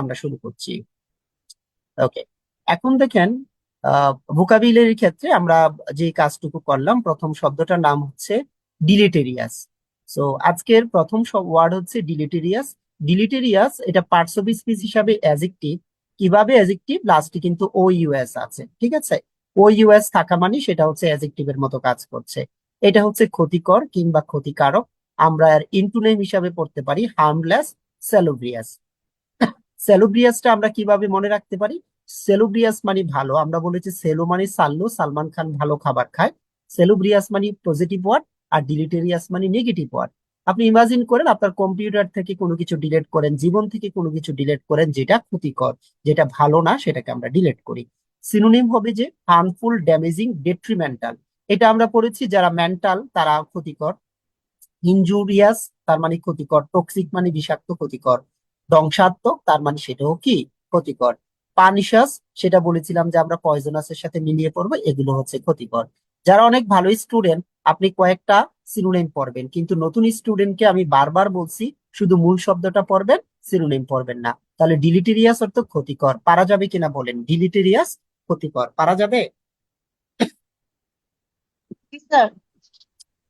আমরা শুরু করছি। ওকে, এখন দেখেন ভোকাবুলারির ক্ষেত্রে আমরা যে কাজটুকু করলাম, প্রথম শব্দটার নাম হচ্ছে ডিলিটেরিয়াস। সো আজকের প্রথম ওয়ার্ড হচ্ছে ডিলিটেরিয়াস। ডিলিটেরিয়াস এটা পার্টস অফ স্পিচ হিসাবে অ্যাজেক্টিভ। কিভাবে অ্যাজেক্টিভ? লাস্টে কিন্তু ও ইউএস আছে, ঠিক আছে? ও ইউএস থাকা মানে সেটা হচ্ছে অ্যাজেক্টিভের মতো কাজ করছে। এটা হচ্ছে ক্ষতিকর কিংবা ক্ষতিকারক। আমরা এর ইন্টুনেম হিসাবে পড়তে পারি হার্মলেস, স্যালুব্রিয়াস। সেলুব্রিয়াসটা আমরা কিভাবে মনে রাখতে পারি? সেলুব্রিয়াস মানে ভালো, আমরা বলেছি সেলু মানে সাল্লু, সালমান খান ভালো খাবার খায়। সেলুব্রিয়াস মানে পজিটিভ ওয়ার্ড, আর ডিলিটেরিয়াস মানে নেগেটিভ ওয়ার্ড। আপনি ইমাজিন করেন আপনার কম্পিউটার থেকে কোনো কিছু ডিলিট করেন, জীবন থেকে কোনো কিছু ডিলিট করেন যেটা ক্ষতিকর, যেটা ভালো না, সেটাকে আমরা ডিলিট করি। সিনোনিম হবে যে হার্মফুল, ড্যামেজিং, ডেট্রিমেন্টাল। এটা আমরা পড়েছি যারা মেন্টাল তারা ক্ষতিকর। ইনজুরিয়াস তার মানে ক্ষতিকর, টক্সিক মানে বিষাক্ত, ক্ষতিকর। ধ্বংসাত্মক তার মানে সেটাও কি ক্ষতিকর। পানিশাস সেটা বলেছিলাম যে আমরা পয়জনাস এর সাথে মিলিয়ে পড়বো, এগুলো হচ্ছে ক্ষতিকর। যারা অনেক ভালো স্টুডেন্ট আপনি কয়েকটা সিনোনিম পড়বেন, কিন্তু নতুন স্টুডেন্টকে আমি বারবার বলছি শুধু মূল শব্দটা পড়বেন, সিনোনিম পড়বেন না। তাহলে ডিলিটেরিয়াস অর্থ ক্ষতিকর, পারা যাবে কিনা বলেন? ডিলিটেরিয়াস ক্ষতিকর, পারা যাবে? জি স্যার।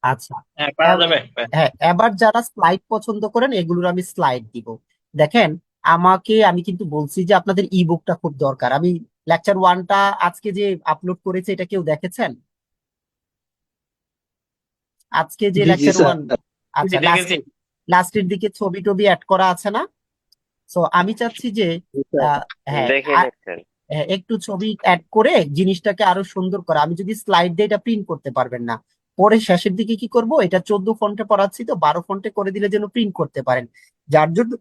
আচ্ছা। হ্যাঁ, পারা এব- যাবে। হ্যাঁ, এবার যারা স্লাইড পছন্দ করেন এগুলোর আমি স্লাইড দিব। দেখেন, আমি কিন্তু বলছি যে আপনাদের ই বুকটা খুব দরকার। আমি লেকচার ওয়ানটা আজকে যে আপলোড করেছে এটা কেউ দেখেছেন? আজকে যে জি জি লেকচার স্যার। ওয়ান, জি, জি, আচ্ছা, দেখেছি। লাস্টের দিকে ছবি টবি অ্যাড করা আছে না? সো আমি চাচ্ছি যে জি স্যার। আহ, হ্যাঁ, দেখে নিচ্ছেন। একটু ছবি অ্যাড করে জিনিসটাকে আরো সুন্দর করা। আমি যদি স্লাইড দিয়ে এটা প্রিন্ট করতে পারবেন না, পরে শেষের দিকে কি করব, এটা 14 ফন্টে পড়াচ্ছি তো 12 ফন্টে করে দিলে যেন প্রিন্ট করতে পারেন। যার জন্য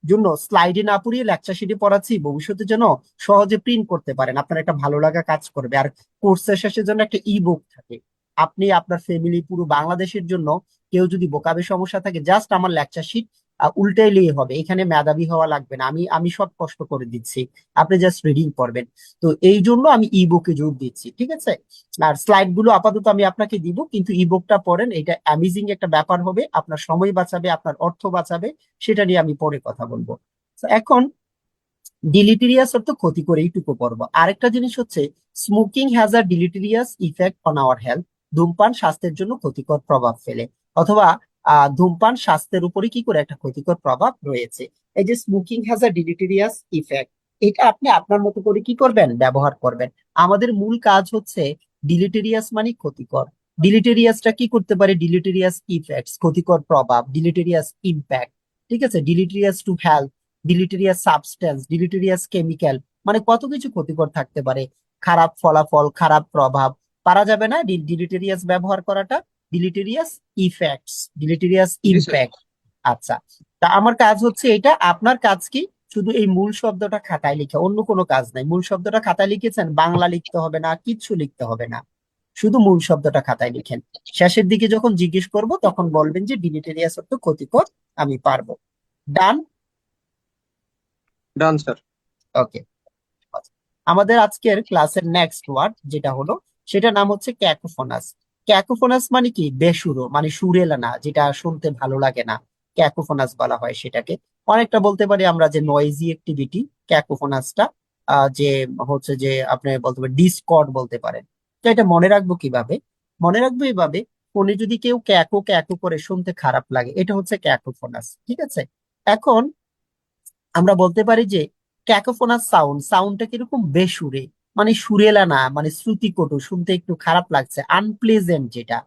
জন্য স্লাইডে না পুড়িয়ে লেকচার শিটে পড়াচ্ছি, ভবিষ্যতে যেন সহজে প্রিন্ট করতে পারেন, আপনার একটা ভালো লাগা কাজ করবে। আর কোর্সের শেষে যেন একটা ই বুক থাকে, আপনি আপনার ফ্যামিলি পুরো বাংলাদেশের জন্য, কেউ যদি বোকাবে সমস্যা থাকে জাস্ট আমার লেকচার শিট উল্টাইলেই হবে, এখানে মেধাবী হওয়া লাগবে না, আমি আমি সব কষ্ট করে দিচ্ছি, আপনি জাস্ট রিডিং করবেন। তো এই জন্য আমি ই বুকে জোর দিচ্ছি, ঠিক আছে? আর স্লাইড গুলো আপাতত আমি আপনাকে দিব, কিন্তু ই বুকটা পড়েন, এটা অ্যামেজিং একটা ব্যাপার হবে, আপনার সময় বাঁচাবে, আপনার অর্থ বাঁচাবে। সেটা নিয়ে আমি পরে কথা বলবো। তো এখন ডিলিটেরিয়াস অর্থ ক্ষতি করে, এইটুকু পড়বো। আরেকটা জিনিস হচ্ছে smoking has a deleterious effect on our health. ধূমপান স্বাস্থ্যের জন্য ক্ষতিকর প্রভাব ফেলে, অথবা ধূমপান স্বাস্থ্যের উপরে কি করে একটা ক্ষতিকর প্রভাব রয়েছে। এই যে smoking has a deleterious effect, এটা আপনি আপনার মতো করে কি করবেন, ব্যবহার করবেন। আমাদের মূল কাজ হচ্ছে ডিলিটেরিয়াস মানে ক্ষতিকর। ডিলিটেরিয়াসটা কি করতে পারে? ডিলিটেরিয়াস ইফেক্টস ক্ষতিকর প্রভাব, ডিলিটেরিয়াস ইম্প্যাক্ট, ঠিক আছে? ডিলিটেরিয়াস টু হেলথ, ডিলিটেরিয়াস সাবস্টেন্স, ডিলিটেরিয়াস কেমিক্যাল, মানে কত কিছু ক্ষতিকর থাকতে পারে। খারাপ ফলাফল, খারাপ প্রভাব, পারা যাবে না ডিলিটেরিয়াস ব্যবহার করাটা। ডিলিটেরিয়াস ইফেক্টস, ডিলিটেরিয়াস জি স্যার। ইম্প্যাক্ট। আচ্ছা, তা আমার কাজ হচ্ছে এটা, আপনার কাজ কি? শুধু এই মূল শব্দটা খাতায় লিখে, অন্য কোনো কাজ নাই। মূল শব্দটা খাতায় লিখেছেন, বাংলা লিখতে হবে না, কিচ্ছু লিখতে হবে না, শুধু মূল শব্দটা খাতায় লিখেন। শেষের দিকে যখন জিজ্ঞেস করব তখন বলবেন যে ডিলিটেরিয়াস অর্থ ক্ষতিকর, আমি পারবো। ডান? Done sir. ওকে। আমাদের আজকের ক্লাসের নেক্সট ওয়ার্ড যেটা হলো, সেটা নাম হচ্ছে ক্যাকোফোনাস। ক্যাকোফোনাস মানে কি? বেসুরো, মানে সুরেলা না, যেটা শুনতে ভালো লাগে না, ক্যাকোফোনাস বলা হয় সেটাকে। অনেকটা বলতে পারি আমরা যে নয়েজি অ্যাক্টিভিটি, ক্যাকোফোনাসটা যে হচ্ছে যে আপনি বলতে পারেন ডিসকর্ড বলতে পারেন। তো এটা মনে রাখবো কিভাবে? মনে রাখবো এভাবে, ফোনে যদি কেউ ক্যাকো ক্যাকো করে শুনতে খারাপ লাগে, এটা হচ্ছে ক্যাকোফোনাস, ঠিক আছে? এখন আমরা বলতে পারি যে ক্যাকোফোনাস সাউন্ড, সাউন্ডটা কিরকম? বেসুরে, মানে সুরেলা না, মানে শ্রুতিকটু, শুনতে একটু খারাপ লাগছে, আনপ্লেজেন্ট, যেটা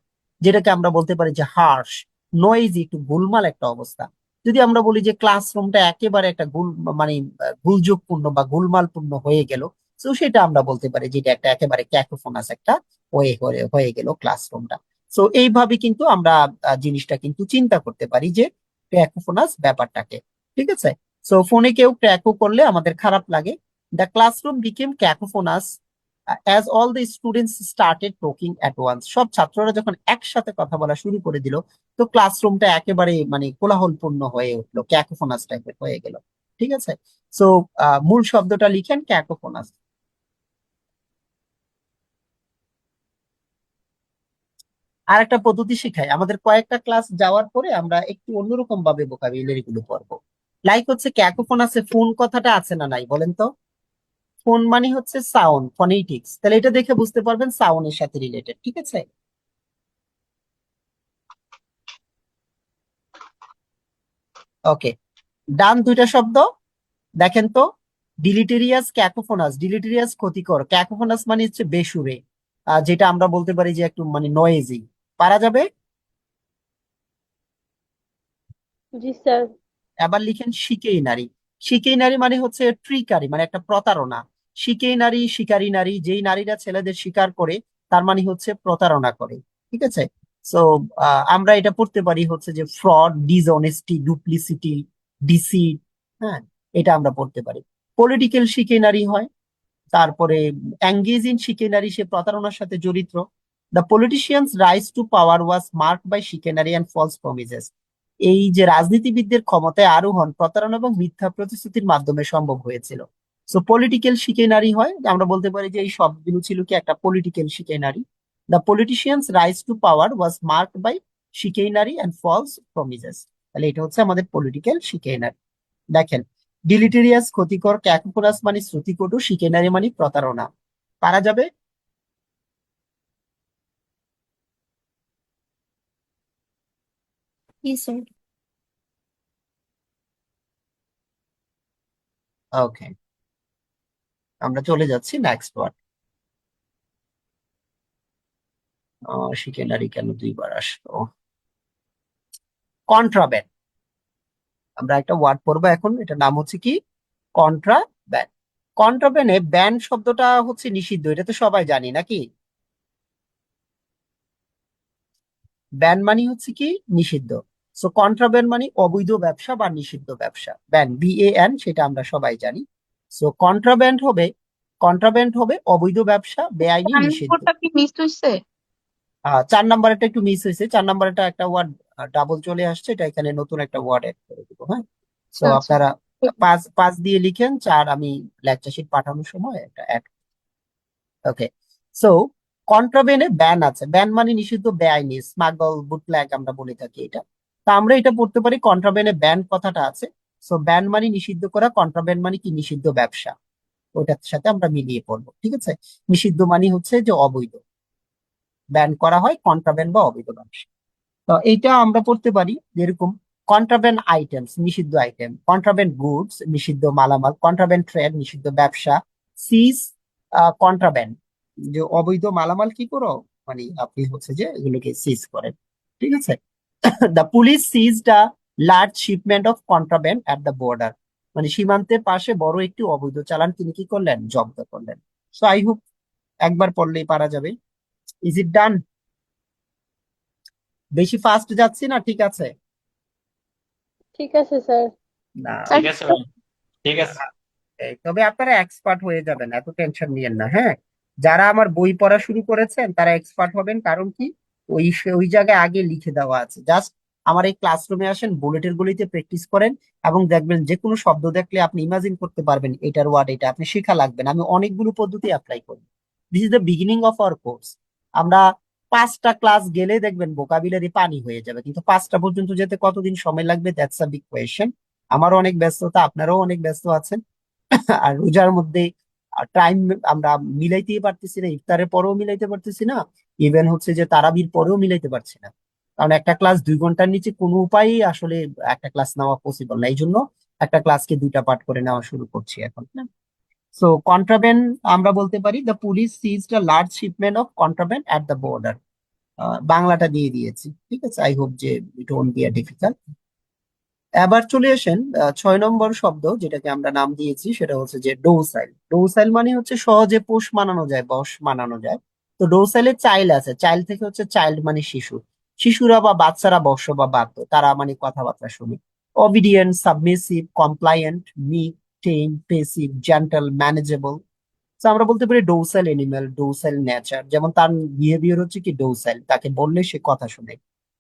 যেটাকে আমরা বলতে পারি যে হার্শ, নয়েজি, একটু গোলমাল একটা অবস্থা। যদি আমরা বলি যে ক্লাসরুমটা একেবারে একটা মানে গুলযোগপূর্ণ বা গোলমালপূর্ণ হয়ে গেল, তো সেটা আমরা বলতে পারি যে এটা একটা একেবারে ক্যাকোফোনাস একটা হয়ে হয়ে হয়ে গেল ক্লাসরুমটা। তো এইভাবে কিন্তু আমরা জিনিসটা কিন্তু চিন্তা করতে পারি যে ক্যাকোফোনাস ব্যাপারটাকে, ঠিক আছে? সো ফোনে কেউ ক্র্যাকও করলে আমাদের খারাপ লাগে। The classroom became cacophonous as all the students started talking at once. সব ছাত্ররা যখন একসাথে কথা বলা শুরু করে দিল, তো ক্লাসরুমটা একেবারে মানে কোলাহলপূর্ণ হয়ে উঠলো, ক্যাকোফোনাস টাইপের হয়ে গেল, ঠিক আছে? সো মূল শব্দটা লিখেন, ক্যাকোফোনাস। আর একটা পদ্ধতি শিখাই, আমাদের কয়েকটা ক্লাস যাওয়ার পরে আমরা একটু অন্যরকম ভাবে ভোকাবুলারি গুলো পড়বো। লাইক হচ্ছে ক্যাকোফোন আছে, ফোন কথাটা আছে না নাই বলেন তো? ফোন মানে হচ্ছে সাউন্ড, ফনেটিক্স, তাহলে এটা দেখে বুঝতে পারবেন সাউন্ডের সাথে রিলেটেড, ঠিক আছে? ওকে, ডান দুইটা শব্দ। দেখেন তো, ডিলিটেরিয়াস, ক্যাকোফোনাস। ডিলিটেরিয়াস ক্ষতিকর, ক্যাকোফোনাস মানে হচ্ছে বেসুরে, যেটা আমরা বলতে পারি যে একটু মানে নয়েজি। পারা যাবে? জি স্যার। এবার লিখেন শিকেই নারী। শিকেই নারী মানে হচ্ছে ট্রিকারি, মানে একটা প্রতারণা। শিকেই নারী, শিকারী নারী, যেই নারীরা ছেলেদের শিকার করে তার মানে হচ্ছে প্রতারণা করে, ঠিক আছে? সো আমরা এটা পড়তে পারি হচ্ছে যে ফ্রড, ডিসঅনেস্টি, ডুপ্লিসিটি, ডিসিট। হ্যাঁ, এটা আমরা পড়তে পারি। পলিটিক্যাল শিকেনারি হয়। তারপরে এঙ্গেজ ইন শিকেনারি, সে প্রতারণার সাথে জড়িত। The politicians rise to power was marked by chicanery and false promises. এই যে রাজনীতিবিদদের ক্ষমতায় আরোহণ প্রতারণা এবং মিথ্যা প্রতিশ্রুতির মাধ্যমে সম্ভব হয়েছিল। সো পলিটিক্যাল শিকেনারি হয়, আমরা বলতে পারি যে এই সবগুলো ছিল কি একটা political chicanery. The politicians rise to power was marked by chicanery and false promises. তাহলে এটা হচ্ছে আমাদের পলিটিক্যাল শিকেনারি। দেখেন, ডিলিটেরিয়াস ক্ষতিকর, ক্যাকোপোনাস মানে শ্রুতিকটু, শিকেনারি মানে প্রতারণা। পারা যাবে? জি স্যার। ওকে, আমরা চলে যাচ্ছি নেক্সট ওয়ার্ড। শিকেনারি কেন দুইবার আসলো? কন্ট্রাব্যান্ড। আমরা একটা ওয়ার্ড পড়বো এখন, এটার নাম হচ্ছে কি? কন্ট্রাব্যান্ড। কন্ট্রাব্যান্ডে ব্যান্ড শব্দটা হচ্ছে নিষিদ্ধ, এটা তো সবাই জানি নাকি? ব্যান মানে হচ্ছে কি? নিষিদ্ধ। সো কন্ট্রাব্যান্ড মানে অবৈধ ব্যবসা বা নিষিদ্ধ ব্যবসা। ব্যান, BAN, সেটা আমরা সবাই জানি। সো কন্ট্রাব্যান্ড হবে অবৈধ ব্যবসা, বেআইনি, নিষিদ্ধ। নাম্বারটা কি মিস হয়েছে? 4 নাম্বারটা একটু মিস হয়েছে, 4 নাম্বারটা একটা ওয়ার্ড ডাবল চলে আসছে, এটা এখানে নতুন একটা ওয়ার্ড এড করে দিব, হ্যাঁ? সো আচ্ছা। আপনারা পাঁচ পাঁচ দিয়ে লিখেন, 4 আমি লেকচার শিট পাঠানোর সময় একটা অ্যাড। ওকে, সো কন্ট্রাবেনে ব্যান আছে, ব্যান মানে নিষিদ্ধ, বেআইনি, স্মাগল, বুটল্যাগ আমরা বলে থাকি এটা। তা আমরা এটা পড়তে পারি কন্ট্রাবেনে ব্যান কথাটা আছে। সো ব্যান মানে নিষিদ্ধ করা, কন্ট্রাব্যান্ড মানে কি? নিষিদ্ধ ব্যবসা। ওইটার সাথে আমরা মিলিয়ে পড়বো, ঠিক আছে? নিষিদ্ধ মানে হচ্ছে যে অবৈধ, ব্যান করা হয় কন্ট্রাব্যান্ড বা অবৈধ ব্যবসা। তো এইটা আমরা পড়তে পারি যেরকম কন্ট্রাব্যান্ড আইটেমস, নিষিদ্ধ আইটেম, কন্ট্রাব্যান্ড গুডস, নিষিদ্ধ মালামাল, কন্ট্রাব্যান্ড ট্রেড, নিষিদ্ধ ব্যবসা, সিজ, কন্ট্রাব্যান্ড, যে অবৈধ মালামাল কি করো, মানে আপনি হচ্ছে যে এগুলোকে সিজ করেন, ঠিক আছে? The police ceased a large shipment of contraband at the border, মানে সীমান্তের পাশে বড় একটি অবৈধ চালান তিনি কি করলেন? জব্দ করলেন। সো আই হোপ একবার পড়লেই পারা যাবে। ইজ ইট ডান? বেশি ফাস্ট যাচ্ছি না? ঠিক আছে? ঠিক আছে স্যার। না, ঠিক আছে ভাই, ঠিক আছে। তবে আপনারা এক্সপার্ট হয়ে যাবেন, এত টেনশন নিয়েন না, হ্যাঁ? যারা আমার বই পড়া শুরু করেছেন তারা এক্সপার্ট হবেন, কারণ কি? ওই জায়গায় আগে লিখে দেওয়া আছে, জাস্ট আমার এই ক্লাসরুমে আসেন, বুলেটের গুলিতে প্র্যাকটিস করেন, এবং দেখবেন যে কোনো শব্দ দেখলে আপনি ইমাজিন করতে পারবেন এটার ওয়ার্ড এটা, আপনি শেখা লাগবে না। আমি অনেকগুলো পদ্ধতি অ্যাপ্লাই করি। This is the beginning of our course. আমরা 5টা ক্লাস গেলে দেখবেন ভোকাবুলারি পানি হয়ে যাবে, কিন্তু 5টা পর্যন্ত যেতে কতদিন সময় লাগবে? That's a big question. আমারও অনেক ব্যস্ততা, আপনারাও অনেক ব্যস্ত আছেন। আর রোজার মধ্যে টাইম আমরা মিলাইতেই পারতেছি না, ইফতারের পরেও মিলাইতে পারতেছি না, ইভেন হচ্ছে যে তারাবির পরেও মিলাইতে পারছি না। কারণ একটা ক্লাস 2 ঘন্টার নিচে কোনো উপায়ই আসলে একটা ক্লাস নেওয়া পসিবল না, এই জন্য একটা ক্লাসকে 2টা পার্ট করে নেওয়া শুরু করছি এখন। সো কন্ট্রাব্যান্ড আমরা বলতে পারি the police ceased a large shipment of contraband at the border. বাংলাটা দিয়ে দিয়েছি, ঠিক আছে? আই হোপ যে it won't be a difficult. এবার চলে আসেন 6 নম্বর শব্দ, যেটাকে আমরা নাম দিয়েছি সেটা হচ্ছে যে ডোসাইল। ডোসাইল মানে হচ্ছে সহজে পোষ মানানো যায়, বশ মানানো যায়। তো ডোসাইলের চাইল্ড আছে, চাইল্ড থেকে হচ্ছে চাইল্ড মানে শিশু। শিশুরা বা বাচ্চারা বর্ষ বা বাধ্য, তারা মানে কথাবার্তা শুনে। অবিডিয়েন্ট, সাবমিসিভ, কমপ্লায়েন্ট, মিক, টেম, পেসিভ, জেন্টাল, ম্যানেজেবল। তো আমরা বলতে পারি ডোসাইল এনিম্যাল, ডোসাইল নেচার, যেমন তার বিহেভিয়ার হচ্ছে কি ডোসাইল, তাকে বললে সে কথা শুনে,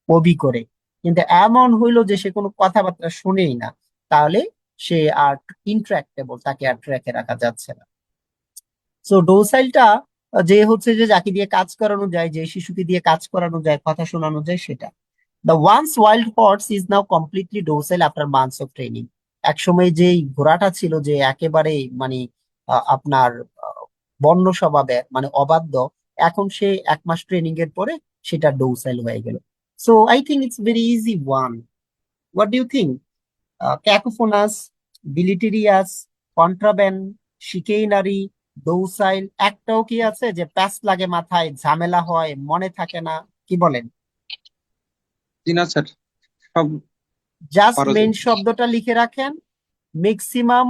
ওবি করে। কিন্তু এমন হইলো যে সে কোনো কথাবার্তা শুনেই না, তাহলে সে আর ইন্ট্রাক্টেবল, তাকে আর ট্র্যাকে রাখা যাচ্ছে না। সো ডোসাইলটা যে হচ্ছে যে যাকে দিয়ে কাজ করানো যায়, যে শিশুকে দিয়ে কাজ করানো যায়, কথা শোনানো যায়, সেটা। The once wild horse is now completely docile after months of training. একসময় যেই ঘোড়াটা ছিল যে একেবারে মানে আপনার বন্য স্বভাবের মানে অবাধ্য, এখন সে 1 মাস ট্রেনিং এর পরে সেটা ডোসাইল হয়ে গেল। So I think it's very easy one. What do you think? Cacophonous, deleterious, contraband, chicanery, docile, একটাও কি আছে যে প্যাচ লাগে মাথায়, ঝামেলা হয়, মনে থাকে না? কি বলেন? জি না স্যার, সব জাস্ট পারা মেইন যায়। শব্দটা লিখে রাখেন। ম্যাক্সিমাম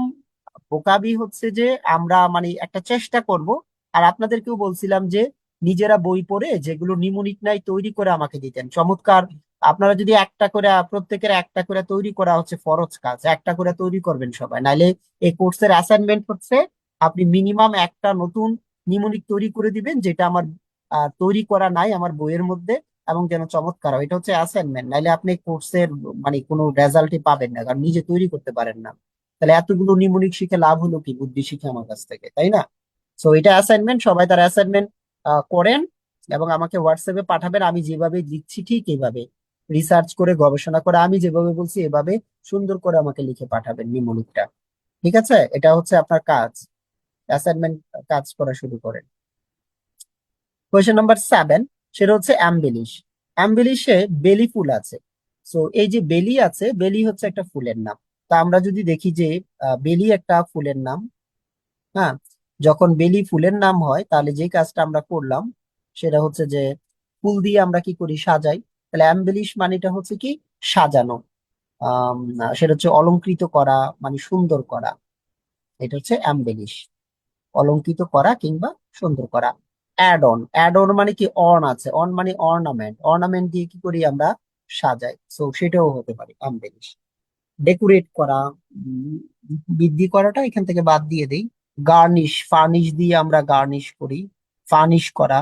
বোকাবি হচ্ছে যে আমরা মানে একটা চেষ্টা করব। আর আপনাদেরকেও বলছিলাম যে নিজেরা বই পড়ে যেগুলো নিমোনিক নাই তৈরি করে আমাকে দিতেন, চমৎকার। আপনারা যদি একটা করে প্রত্যেকের একটা করে তৈরি করা হচ্ছে ফরজ কাজ, একটা করে তৈরি করবেন সবাই, নাইলে এই কোর্সের অ্যাসাইনমেন্ট হচ্ছে আপনি মিনিমাম একটা নতুন নিমোনিক তৈরি করে দিবেন যেটা আমার তৈরি করা নাই আমার বইয়ের মধ্যে, এবং যেন চমৎকার হয়। এটা হচ্ছে অ্যাসাইনমেন্ট, নাইলে আপনি কোর্সের মানে কোনো রেজাল্টই পাবেন না, কারণ নিজে তৈরি করতে পারেন না। তাহলে এতগুলো নিমোনিক শিখে লাভ হলো কি, বুদ্ধি শিখে আমার কাছ থেকে, তাই না? সো এটা অ্যাসাইনমেন্ট, সবাই তার অ্যাসাইনমেন্ট করেন এবং আমাকে হোয়াটসঅ্যাপে পাঠাবেন। আমি যেভাবে দিচ্ছি ঠিক এইভাবে রিসার্চ করে গবেষণা করে আমি যেভাবে বলছি এভাবে সুন্দর করে আমাকে লিখে পাঠাবেন নিমোনিকটা। ঠিক আছে? এটা হচ্ছে আপনার কাজ, অ্যাসাইনমেন্ট কাজ করা শুরু করেন। কোয়েশ্চেন নাম্বার 7, সেটা হচ্ছে অ্যাম্বেলিশ। অ্যাম্বেলিশে বেলি ফুল আছে। সো এই যে বেলি আছে, বেলি হচ্ছে একটা ফুলের নাম। তা আমরা যদি দেখি যে বেলি একটা ফুলের নাম, হ্যাঁ, যখন বেলি ফুলের নাম হয় তাহলে যে কাজটা আমরা করলাম সেটা হচ্ছে যে ফুল দিয়ে আমরা কি করি, সাজাই। তাহলে অ্যাম্বেলিশ মানেটা হচ্ছে কি, সাজানো। আহ সেটা হচ্ছে অলংকৃত করা, মানে সুন্দর করা। এটা হচ্ছে অ্যাম্বেলিশ, অলঙ্কিত করা কিংবা সুন্দর করা। অ্যাড অন, অ্যাড অন মানে কি, অন আছে, অন মানে অর্নামেন্ট, অর্নামেন্ট দিয়ে কি করি আমরা, সাজাই। সো সেটাও হতে পারে আম্বেলিশ। ডেকোরেট করা, উম, বৃদ্ধি করাটা এখান থেকে বাদ দিয়ে দেই। গার্নিশ, ফার্নিশ দিয়ে আমরা গার্নিশ করি, ফার্নিশ করা,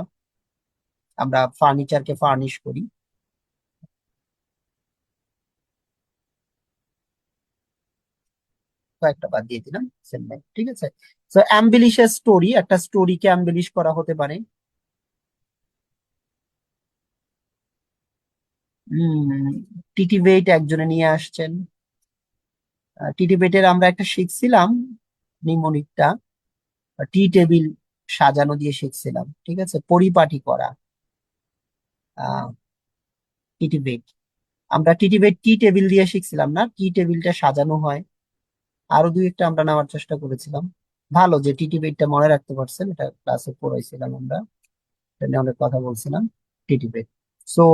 আমরা ফার্নিচারকে ফার্নিশ করি। কয়েকটা বাদ দিয়ে দিলাম, সেম। ঠিক আছে? তো অ্যাম্বিলিশের স্টোরি, একটা স্টোরিকে অ্যাম্বিলিশ করা হতে পারে। টিটিভেট একজনে নিয়ে আসছেন। টিটিভেটের আমরা একটা শিখছিলাম নিমোনিকটা, টি টেবিল সাজানো দিয়ে শিখছিলাম। ঠিক আছে? পরিপাটি করা, টিটিভেট। আমরা টিটিভেট টি টেবিল দিয়ে শিখছিলাম না, টি টেবিলটা সাজানো হয়। আরো দুই একটা আমরা নেওয়ার চেষ্টা করেছিলাম। ভালো যে টিটিভেটটা মনে রাখতে পারছেন, এটা ক্লাসে পড়াইছিলাম আমরা, এটা নিয়ে অনেক কথা বলছিলাম। Titivate, so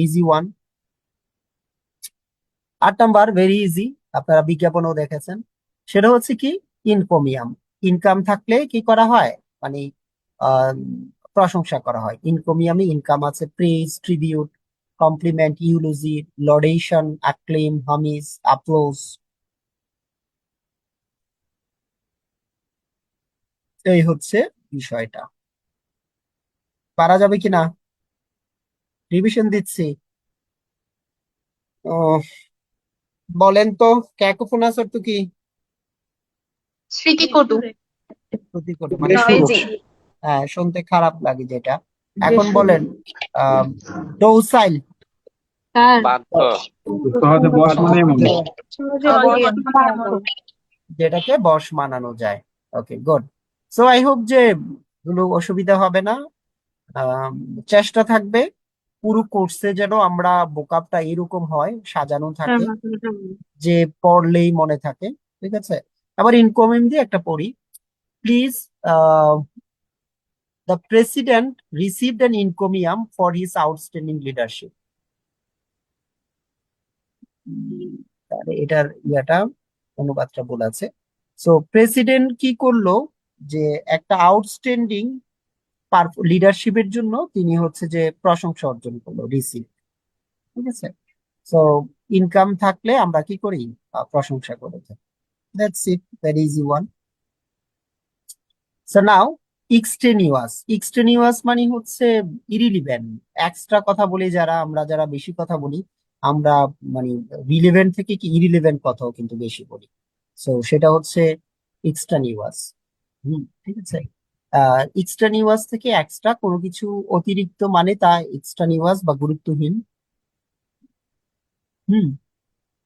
easy one. 8 number very easy, আপনারা বিজ্ঞাপনও দেখেছেন। সেটা হচ্ছে কি, ইনকমিয়াম। ইনকাম থাকলে কি করা হয়, মানে আহ, প্রশংসা করা হয়। ইনকমিয়ামে ইনকাম আছে, praise, tribute, compliment, eulogy, laudation, acclaim, homage, applause. এই হচ্ছে বিষয়টা। পারা যাবে কিনা, রিভিশন দিচ্ছি। ও, বলেন তো, ক্যাকোফোনাস অর্থ কি? স্মৃতিকটু, প্রতিকূল মানে সুর, নয়েজি, হ্যাঁ, শুনতে খারাপ লাগে যেটা। এখন বলেন ডোসাইল। স্যার বাধ্য। সহজে বস মানে মনে। যেটাকে বশ মানানো যায়। ওকে, গুড। সো আই হোপ যে কোনো অসুবিধা হবে না। আম, চেষ্টা থাকবে পুরো কোর্সে যেন আমরা বোকাপটা এরকম হয়, সাজানো থাকে, যে পড়লেই মনে থাকে। ঠিক আছে? আবার ইনকমিং দিয়ে একটা পড়ি, please. The president received an encomium for his outstanding leadership. তাহলে এটার ইয়াটা, অনুবাদটা ভুল আছে। সো প্রেসিডেন্ট কি করলো, যে একটা আউটস্ট্যান্ডিং লিডারশিপের জন্য তিনি হচ্ছে যে প্রশংসা অর্জন করলো, রিসিভ। ঠিক আছে? সো ইনকাম থাকলে আমরা কি করি, প্রশংসা করে থাকি। That's it, very easy one. So now extraneous. Extraneous মানে হচ্ছে ইরিলিভেন্ট, এক্সট্রা কথা বলি যারা, আমরা যারা বেশি কথা বলি, আমরা মানে রিলেভেন্ট থেকে কি ইরিলেভেন্ট কথাও কিন্তু বেশি বলি। সো সেটা হচ্ছে এক্সট্রানিউয়াস। ঠিক আছে? এক্সট্রানিউয়াস থেকে এক্সট্রা কোনো কিছু অতিরিক্ত মানে তা এক্সট্রানিউয়াস বা গুরুত্বহীন। হুম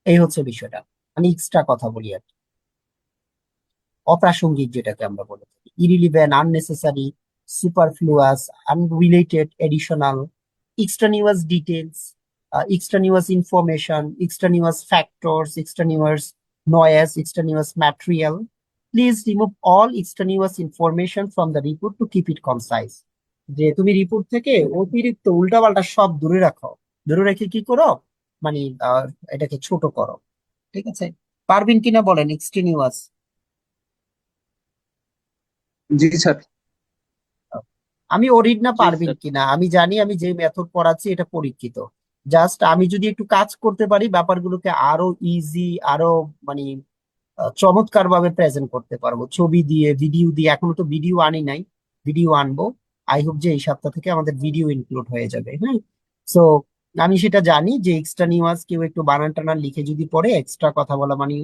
এই হচ্ছে বিষয়টা। মানে এক্সট্রা কথা বলি আর কি। অপ্রাসঙ্গিক যেটাকে আমরা বলে থাকি, irrelevant, unnecessary, superfluous, unrelated, additional, extraneous details, extraneous information, extraneous factors, extraneous noise, extraneous material. Please remove all extraneous information from the report to keep it concise. যে তুমি রিপোর্ট থেকে অতিরিক্ত উল্টাপাল্টা সব দূরে রাখো, দূরে রেখে কি করো, মানে এটাকে ছোট করো। ঠিক আছে, পারবেন কিনা বলেন এক্সট্রেনিউয়াস। জি স্যার। আমি অরিড না জি পারবেন স্যার। কিনা আমি জানি, আমি যে মেথড পড়াচ্ছি এটা পরীক্ষিত। জাস্ট আমি যদি একটু কাজ করতে পারি, ব্যাপারগুলোকে আরো ইজি, আরো মানে চমৎকার ভাবে প্রেজেন্ট করতে পারবো, ছবি দিয়ে, ভিডিও দিয়ে। এখনো তো ভিডিও আনি নাই, ভিডিও আনবো। আই হোপ যে এই সপ্তাহ থেকে আমাদের ভিডিও ইনক্লুড হয়ে যাবে। হ্যাঁ, সো আমি সেটা জানি যে এক্সট্রানিউয়াস কেউ একটু বানান টানান লিখে যদি পড়ে, এক্সট্রা কথা বলা মানে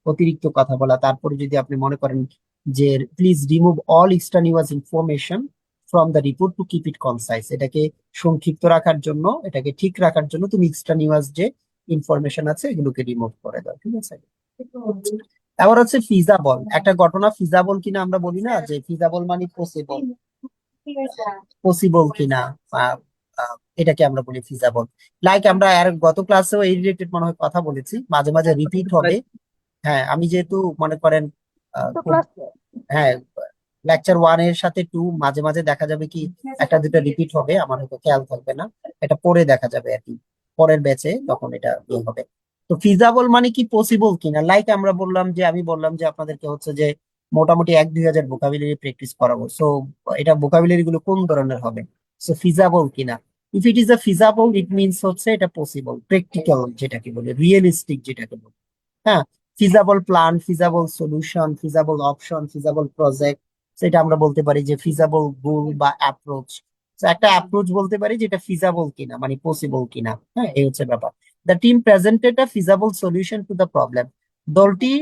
অতিরিক্ত কথা বলা। তারপরে যদি আপনি মনে করেন যে please remove all extraneous information from the report to keep it concise, এটাকে সংক্ষিপ্ত রাখার জন্য, এটাকে ঠিক রাখার জন্য তুমি এক্সট্রানিউয়াস যে ইনফরমেশন আছে এগুলোকে রিমুভ করে দাও। ঠিক আছে, এবার হচ্ছে ফিজাবল একটা ঘটনা। ফিজাবল কিনা আমরা বলি না, যে ফিজাবল মানে পসিবল, পসিবল কিনা, আহ, এটাকে আমরা বলি ফিজাবল। লাইক আমরা আর গত ক্লাসেও এই রিলেটেড মনে হয় কথা বলেছি, মাঝে মাঝে রিপিট হবে। হ্যাঁ, আমি যেহেতু মনে করেন তো খুব, ক্লাস হ্যাঁ, লেকচার 1 এর সাথে 2 মাঝে মাঝে দেখা যাবে কি একটা দুটো রিপিট হবে, আমার হয়তো খেয়াল থাকবে না, এটা পরে দেখা যাবে আর কি, পরের ব্যাচে তখন এটা ইয়ে হবে। তো ফিজাবল মানে কি পসিবল কিনা, লাইক আমরা বললাম যে, আমি বললাম যে আপনাদেরকে হচ্ছে যে মোটামুটি 1-2 হাজার ভোকাবুলারি প্র্যাকটিস করাবো। সো এটা ভোকাবুলারি গুলো কোন ধরনের হবে, সো ফিজাবল কিনা। If it is a feasible it means হচ্ছে এটা পসিবল, প্র্যাকটিক্যাল যেটাকে বলে, রিয়েলিস্টিক যেটাকে বলে। হ্যাঁ, ফিজাবল প্ল্যান, ফিজাবল সলিউশন, ফিজাবল অপশন, ফিজাবল প্রজেক্ট, সেটা আমরা বলতে পারি যে ফিজাবল গোল বা অ্যাপ্রোচ। একটা অ্যাপ্রোচ বলতে পারি যেটা ফিজাবল কিনা, মানে পসিবল কিনা। হ্যাঁ, এই হচ্ছে ব্যাপার। The team presented a feasible solution to the problem, দলটি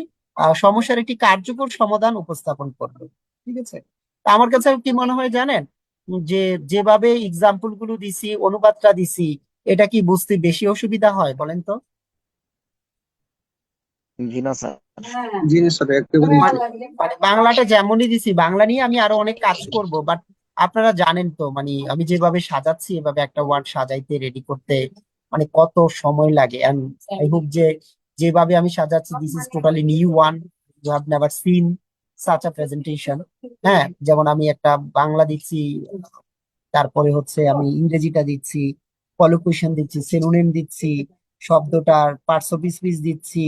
সমস্যার একটি কার্যকর সমাধান উপস্থাপন করলো। ঠিক আছে, তা আমার কাছে কি মনে হয় জানেন, যে যেভাবে এক্সাম্পল গুলো দিছি, অনুবাদটা দিছি, এটা কি বুঝতে বেশি অসুবিধা হয় বলেন তো? জি না স্যার। জি না স্যার, একেবারেই মানে ঠিক। মানে বাংলাটা যেমনই দিছি, বাংলা নিয়ে আমি আরো অনেক কাজ করব, বাট আপনারা জানেন তো মানে আমি যেভাবে সাজাচ্ছি, এভাবে একটা ওয়ার্ড সাজাইতে, রেডি করতে মানে কত সময় লাগে। এন্ড আই হোপ যে যেভাবে আমি সাজাচ্ছি, this is totally new one, you have never seen such a presentation. হ্যাঁ, যেমন আমি একটা বাংলা দিচ্ছি, তারপরে হচ্ছে আমি ইংরেজিটা দিচ্ছি, কলোকুশন দিচ্ছি, সিনোনিম দিচ্ছি, শব্দটার পার্টস অফ স্পিচ দিচ্ছি।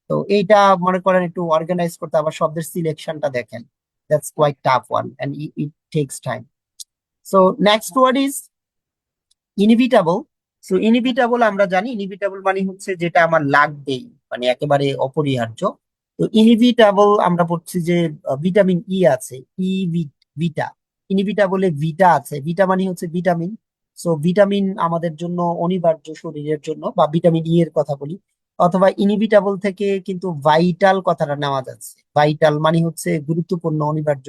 তো এইটা মনে করেন একটু অর্গানাইজ করতে, আবার শব্দের সিলেকশনটা দেখেন, that's quite tough one and it takes time. So next word is inevitable. So inevitable আমরা জানি, ইনএভিটেবল মানে হচ্ছে যেটা আমার লাগবেই, মানে একেবারে অপরিহার্য। তো ইনএভিটেবল আমরা পড়ছি যে ভিটামিন ই আছে, ই, ভিটা, ইনএভিটেবলে ভিটা আছে, ভিটা মানে হচ্ছে ভিটামিন। সো ভিটামিন আমাদের জন্য অনিবার্য শরীরের জন্য, বা ভিটামিন ই এর কথা বলি। অথবা ইনএভিটেবল থেকে কিন্তু ভাইটাল কথাটা নেওয়া যাচ্ছে, ভাইটাল মানে হচ্ছে গুরুত্বপূর্ণ, অনিবার্য।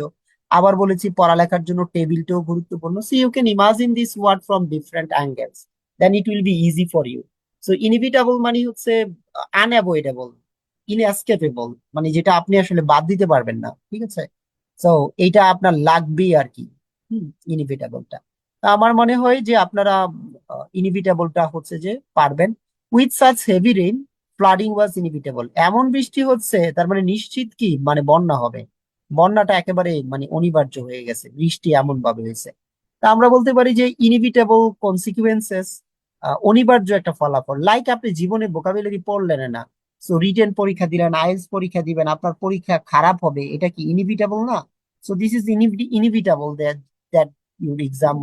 আবার বলেছি পড়ালেখার জন্য টেবিলটাও গুরুত্বপূর্ণ। So you can imagine this word from different angles, then it will be easy for you. So inevitable মানে হচ্ছে আনঅ্যাভয়েডেবল, ইনএসকেপেবল, মানে যেটা আপনি আসলে বাদ দিতে পারবেন না। ঠিক আছে, সো এইটা আপনার লাগবেই আর কি, ইনএভিটেবলটা। আমার মনে হয় যে আপনারা ইনএভিটেবলটা হচ্ছে যে পারবেন। With such heavy rain flooding was inevitable, এমন বৃষ্টি হচ্ছে তার মানে নিশ্চিত কি, মানে বন্যা হবে। বন্যাটা একেবারে মানে অনিবার্য হয়ে গেছে, বৃষ্টি এমন ভাবে হয়েছে। তা আমরা বলতে পারি যে ইনএভিটেবল কনসিকুয়েন্সেস, অনিবার্য একটা ফলাফল। লাইক আপনি জীবনে ভোকাবুলারি পড়লেন না, সো রিটেন পরীক্ষা দিলেন, আইএলটিএস পরীক্ষা দিবেন, আপনার পরীক্ষা খারাপ হবে, এটা কি ইনএভিটেবল না? So this is inevitable that that your exam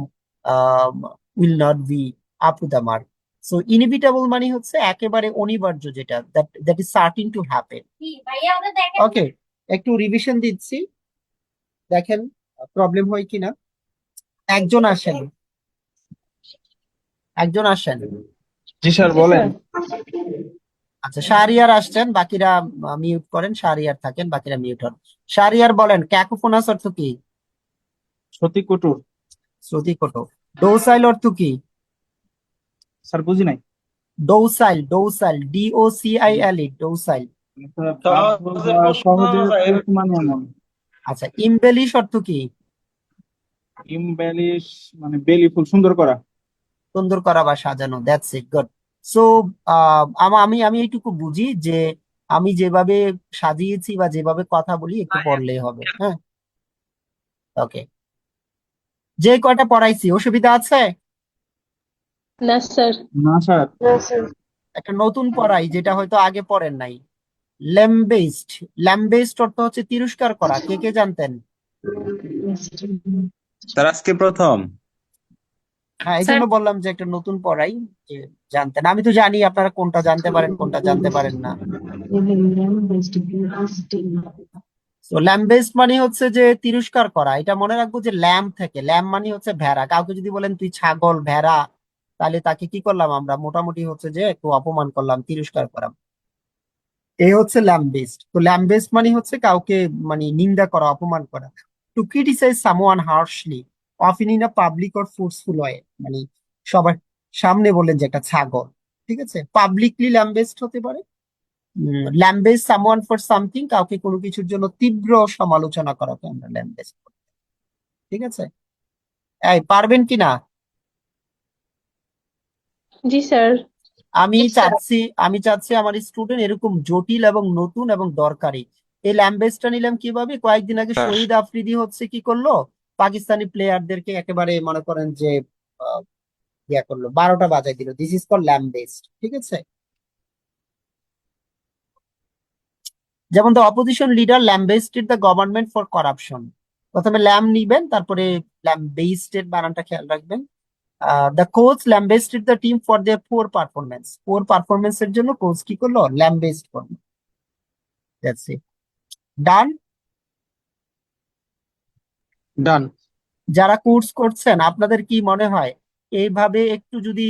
will not be up to the mark. So inevitable মানে হচ্ছে একেবারে অনিবার্য, যেটা that that is certain to happen. Okay, একটু রিভিশন দিচ্ছি, দেখেন প্রবলেম হয় কিনা। একজন আসেন, একজন আসেন। জি স্যার, জি বলেন। স্যার। আচ্ছা, শাহরিয়ার আসছেন, বাকিরা মিউট করেন, শাহরিয়ার থাকেন, বাকিরা মিউট হন। শাহরিয়ার বলেন ক্যাকোফোনাস অর্থ কি? সত্যি কটু। শ্রুতিকটু। ডৌসাইল অর্থ কি? স্যার বুঝি নাই। ডৌসাইল, ডৌসাইল, DOCILE, ডৌসাইল। বাদ সহজের বা প্রশ্ন সহজের এরকম মানে এমন। আচ্ছা, ইমবেলিশ অর্থ কি? ইমব্যালিশ মানে বেলিফুল, সুন্দর করা। সুন্দর করা বা সাজানো, দ্যাটস ইট, গুড। সো আমি আমি এইটুকু বুঝি যে আমি যেভাবে সাজিয়েছি বা যেভাবে কথা বলি একটু পড়লেই হবে, হ্যাঁ। ওকে, যে কয়টা পড়াইছি অসুবিধা আছে? না স্যার। না স্যার। না স্যার। একটা নতুন পড়াই যেটা হয়তো আগে পড়েন নাই। ল্যাম্বেস্ট। ল্যাম্বেস্ট অর্থ হচ্ছে তিরস্কার করা, কে কে জানতেন? স্যার আজকে প্রথম। হ্যাঁ, এই স্যার জন্য বললাম যে একটা নতুন পড়াই, যে জানতেন। আমি তো জানি আপনারা কোনটা জানতে পারেন কোনটা জানতে পারেন না। তো ল্যাম্বেস্ট মানে হচ্ছে যে তিরস্কার করা, এটা মনে রাখবো যে ল্যাম্ব থেকে, ল্যাম্ব মানে হচ্ছে ভেড়া। কাউকে যদি বলেন তুই ছাগল, ভেড়া, তাহলে তাকে কি করলাম আমরা, মোটামুটি হচ্ছে যে একটু অপমান করলাম, তিরস্কার করা। এই হচ্ছে ল্যাম্বেস্ট। তো ল্যাম্বেস্ট মানে হচ্ছে কাউকে মানে নিন্দা করা, অপমান করা। To criticize someone harshly, often in a public or forceful way, মানে সবার সামনে বললেন যে একটা ছাগল, ঠিক আছে, পাবলিকলি ল্যাম্বেস্ট হতে পারে। ল্যাম্বেস্ট সামওয়ান ফর সামথিং, কাউকে কোনো কিছুর জন্য তীব্র সমালোচনা করাকে আমরা ল্যাম্বেস্ট করি, ঠিক আছে। এই পারবেন কিনা? জি স্যার। আমি চাচ্ছি আমি চাচ্ছি আমার স্টুডেন্ট এরকম জটিল এবং নতুন এবং দরকারি। এই ল্যাম্বেজটা নিলাম কিভাবে, কয়েকদিন আগে স্যার শহীদ আফ্রিদি হচ্ছে কি করলো, পাকিস্তানি প্লেয়ারদেরকে একেবারে মনে করেন যে আহ, ইয়া করলো, 12টা বাজায় দিল। দিস ইজ কল ল্যাম্বেস্ট, ঠিক আছে। যেমন the opposition leader lambasted the government for corruption. প্রথমে ল্যাম নিবেন, তারপরে ল্যাম্বেস্টেড বানানটা খেয়াল রাখবেন। The coach lambasted the team for their poor performance. Poor পারফরমেন্সের জন্য কোচ কি করলো, ল্যাম্বেস্ট করলো। That's it, done. ডান। যারা কোর্স করছেন আপনাদের কি মনে হয় এইভাবে একটু যদি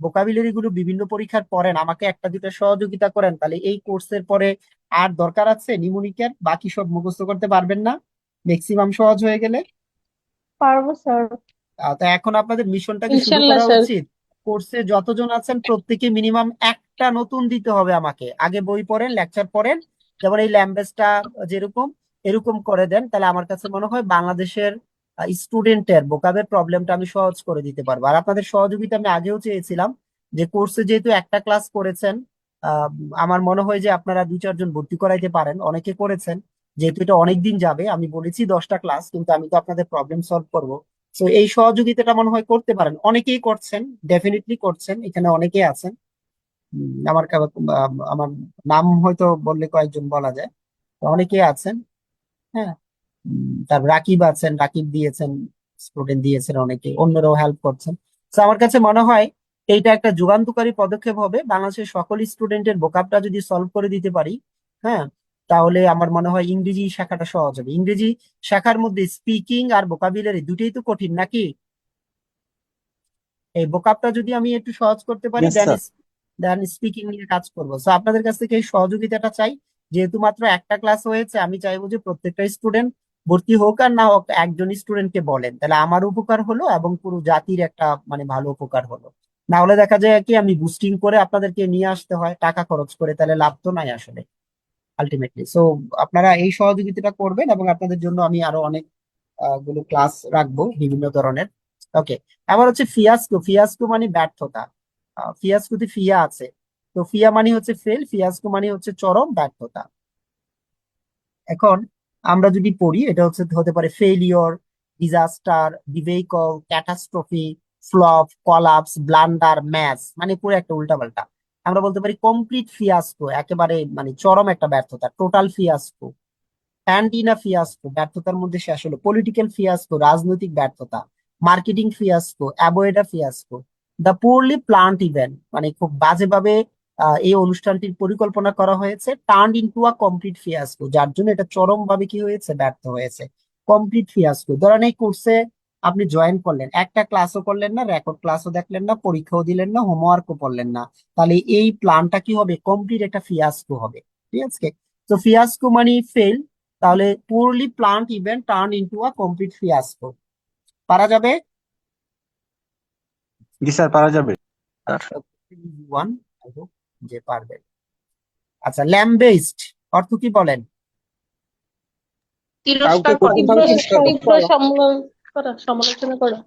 ভোকাবুলারি গুলো বিভিন্ন পরীক্ষার পড়েন, আমাকে একটা দুটো সহযোগিতা করেন, তাহলে এই কোর্সের পরে আর দরকার আছে নিমোনিকের বাকি সব মুখস্থ করতে পারবেন না, ম্যাক্সিমাম সহজ হয়ে গেলে? পারবো স্যার। তো এখন আপনাদের মিশনটাকে শুরু ইনশাল্লাহ করা স্যার। উচিত। কোর্সে যতজন আছেন প্রত্যেকে মিনিমাম একটা নতুন দিতে হবে আমাকে। আগে বই পড়েন, লেকচার পড়েন, যেমন এই ল্যাঙ্গুয়েজটা যেরকম এরকম করে দেন, তাহলে আমার কাছে মনে হয় বাংলাদেশের স্টুডেন্টের ভোকাবের প্রবলেমটা আমি সহজ করে দিতে পারবো। আর আপনাদের সহযোগিতা আমি আগেও চেয়েছিলাম, যে কোর্সে যেহেতু একটা ক্লাস করেছেন, আহ, আমার মনে হয় যে আপনারা 2-4 জন ভর্তি করাইতে পারেন, অনেকে করেছেন। যেহেতু এটা অনেক দিন যাবে, আমি বলেছি 10টা ক্লাস, কিন্তু আমি তো আপনাদের প্রবলেম সলভ করবো। তো এই সহযোগিতাটা মনে হয় করতে পারেন, অনেকেই করছেন, ডেফিনেটলি করছেন, এখানে অনেকেই আছেন। আমার নাম হয়তো বললে কয়েকজন বলা যায়, তো অনেকেই আছেন, হ্যাঁ। তারপর রাকিব আছেন, রাকিব দিয়েছেন, স্টুডেন্ট দিয়েছেন অনেকে, অন্যরাও হেল্প করছেন। তো আমার কাছে মনে হয় এইটা একটা যুগান্তকারী পদক্ষেপ হবে। বাংলাদেশের সকল স্টুডেন্টের ভোকাবটা যদি সলভ করে দিতে পারি, হ্যাঁ, তাহলে আমার মনে হয় ইংরেজি শেখাটা সহজ হবে। ইংরেজি শেখার মধ্যে স্পিকিং আর ভোকাবুলারি দুটোই তো কঠিন নাকি? এই ভোকাবটা যদি আমি একটু সহজ করতে পারি, ইয়েস দেন স্যার। দেন স্পিকিং নিয়ে কাজ করবো। তো আপনাদের কাছ থেকে এই সহযোগিতাটা চাই। যেহেতু মাত্র একটা ক্লাস হয়েছে, আমি চাইবো যে প্রত্যেকটা স্টুডেন্ট ভর্তি হোক আর না হোক একজন স্টুডেন্টকে বলেন, তাহলে আমার উপকার হলো এবং পুরো জাতির একটা মানে ভালো উপকার হলো। না হলে দেখা যায় কি আমি বুস্টিং করে আপনাদেরকে নিয়ে আসতে হয় টাকা খরচ করে, তাহলে লাভ তো নাই আসলে আলটিমেটলি। সো আপনারা এই সহযোগিতাটা করবেন এবং আপনাদের জন্য আমি আরো অনেক গুলো ক্লাস রাখবো বিভিন্ন ধরনের। ওকে, আবার হচ্ছে ফিয়াস্কো। ফিয়াস্কো মানে ব্যর্থতা। ফিয়াস্কোতে ফিয়া আছে, তো ফিয়া মানে হচ্ছে ফেল, ফিয়াস্কো মানে হচ্ছে চরম ব্যর্থতা। এখন আমরা যদি পড়ি, এটা হচ্ছে হতে পারে failure, disaster, debacle, catastrophe, flop, collapse, blunder, mess, মানে পুরো একটা উল্টাপাল্টা। আমরা বলতে পারি কমপ্লিট ফিয়াস্কো, একেবারে মানে চরম একটা ব্যর্থতা, টোটাল ফিয়াস্কো। অ্যান্টিনা ফিয়াস্কো, ব্যর্থতার মধ্যে শেষ হলো। পলিটিক্যাল ফিয়াস্কো, রাজনৈতিক ব্যর্থতা। মার্কেটিং ফিয়াস্কো, অ্যাভয়েডা fiasco. The poorly planned event, মানে খুব বাজেভাবে এই অনুষ্ঠানটির পরিকল্পনা করা হয়েছে, turn into a complete fiasco, যার জন্য এটা চরম ভাবে কি হয়েছে, ব্যর্থ হয়েছে। Complete fiasco. ধরেন এই কোর্সে আপনি জয়েন করলেন, একটা ক্লাসও করলেন না, রেকর্ড ক্লাসও দেখলেন না, পরীক্ষাও দিলেন না, হোমওয়ার্কও করলেন না, তাহলে এই প্ল্যানটা কি হবে, কমপ্লিট একটা ফিয়াস্কো হবে, ঠিক আছে। তো ফিয়াস্কো মানে ফেল, তাহলে poorly planned event turn into a complete fiasco. পারা যাবে? জি স্যার, পারা যাবে স্যার। ওয়ান, আই হোপ যে পারবে। আচ্ছা, ল্যাম্বেস্ট অর্থ কি বলেন? কাউকে তীব্র কোথাও তীব্র সমালোচনা করা।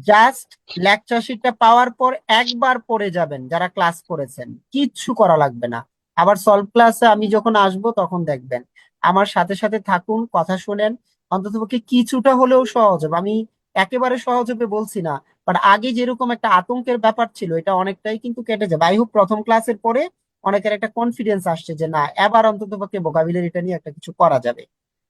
জাস্ট লেকচার শিটটা পাওয়ার পর একবার পড়ে যাবেন যারা ক্লাস করেছেন, কিচ্ছু করা লাগবে না। আবার সলভ ক্লাসে আমি যখন আসবো তখন দেখবেন আমার সাথে সাথে থাকুন, কথা শুনেন, অন্ততপক্ষে কিছুটা হলেও সহজ হবে। আমি একেবারে সহজ হবে বলছি না, বাট আগে যেরকম একটা আতঙ্কের ব্যাপার ছিল এটা অনেকটাই কিন্তু কেটে যাবে। আই হোপ প্রথম ক্লাসের পরে অনেকের একটা কনফিডেন্স আসছে যে না, এবার অন্ততপক্ষে ভোকাবুলারিটা নিয়ে একটা কিছু করা যাবে।